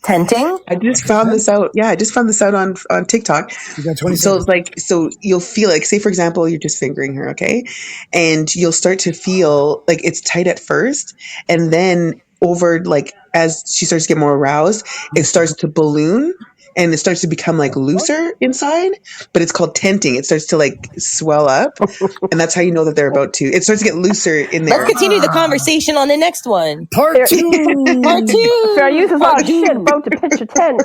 Tenting? I just found this out. Yeah, I just found this out on TikTok. You got 20 So seconds. it's like, so you'll feel like, say for example, you're just fingering her, okay, and you'll start to feel like it's tight at first, and then over like as she starts to get more aroused, it starts to balloon. And it starts to become like looser inside, but it's called tenting. It starts to like swell up, and that's how you know that they're about to. It starts to get looser in Let's there. continue the conversation on the next one. Part 2. Part 2. Fair use is Part all shit. 2. Vote to pitch a tent.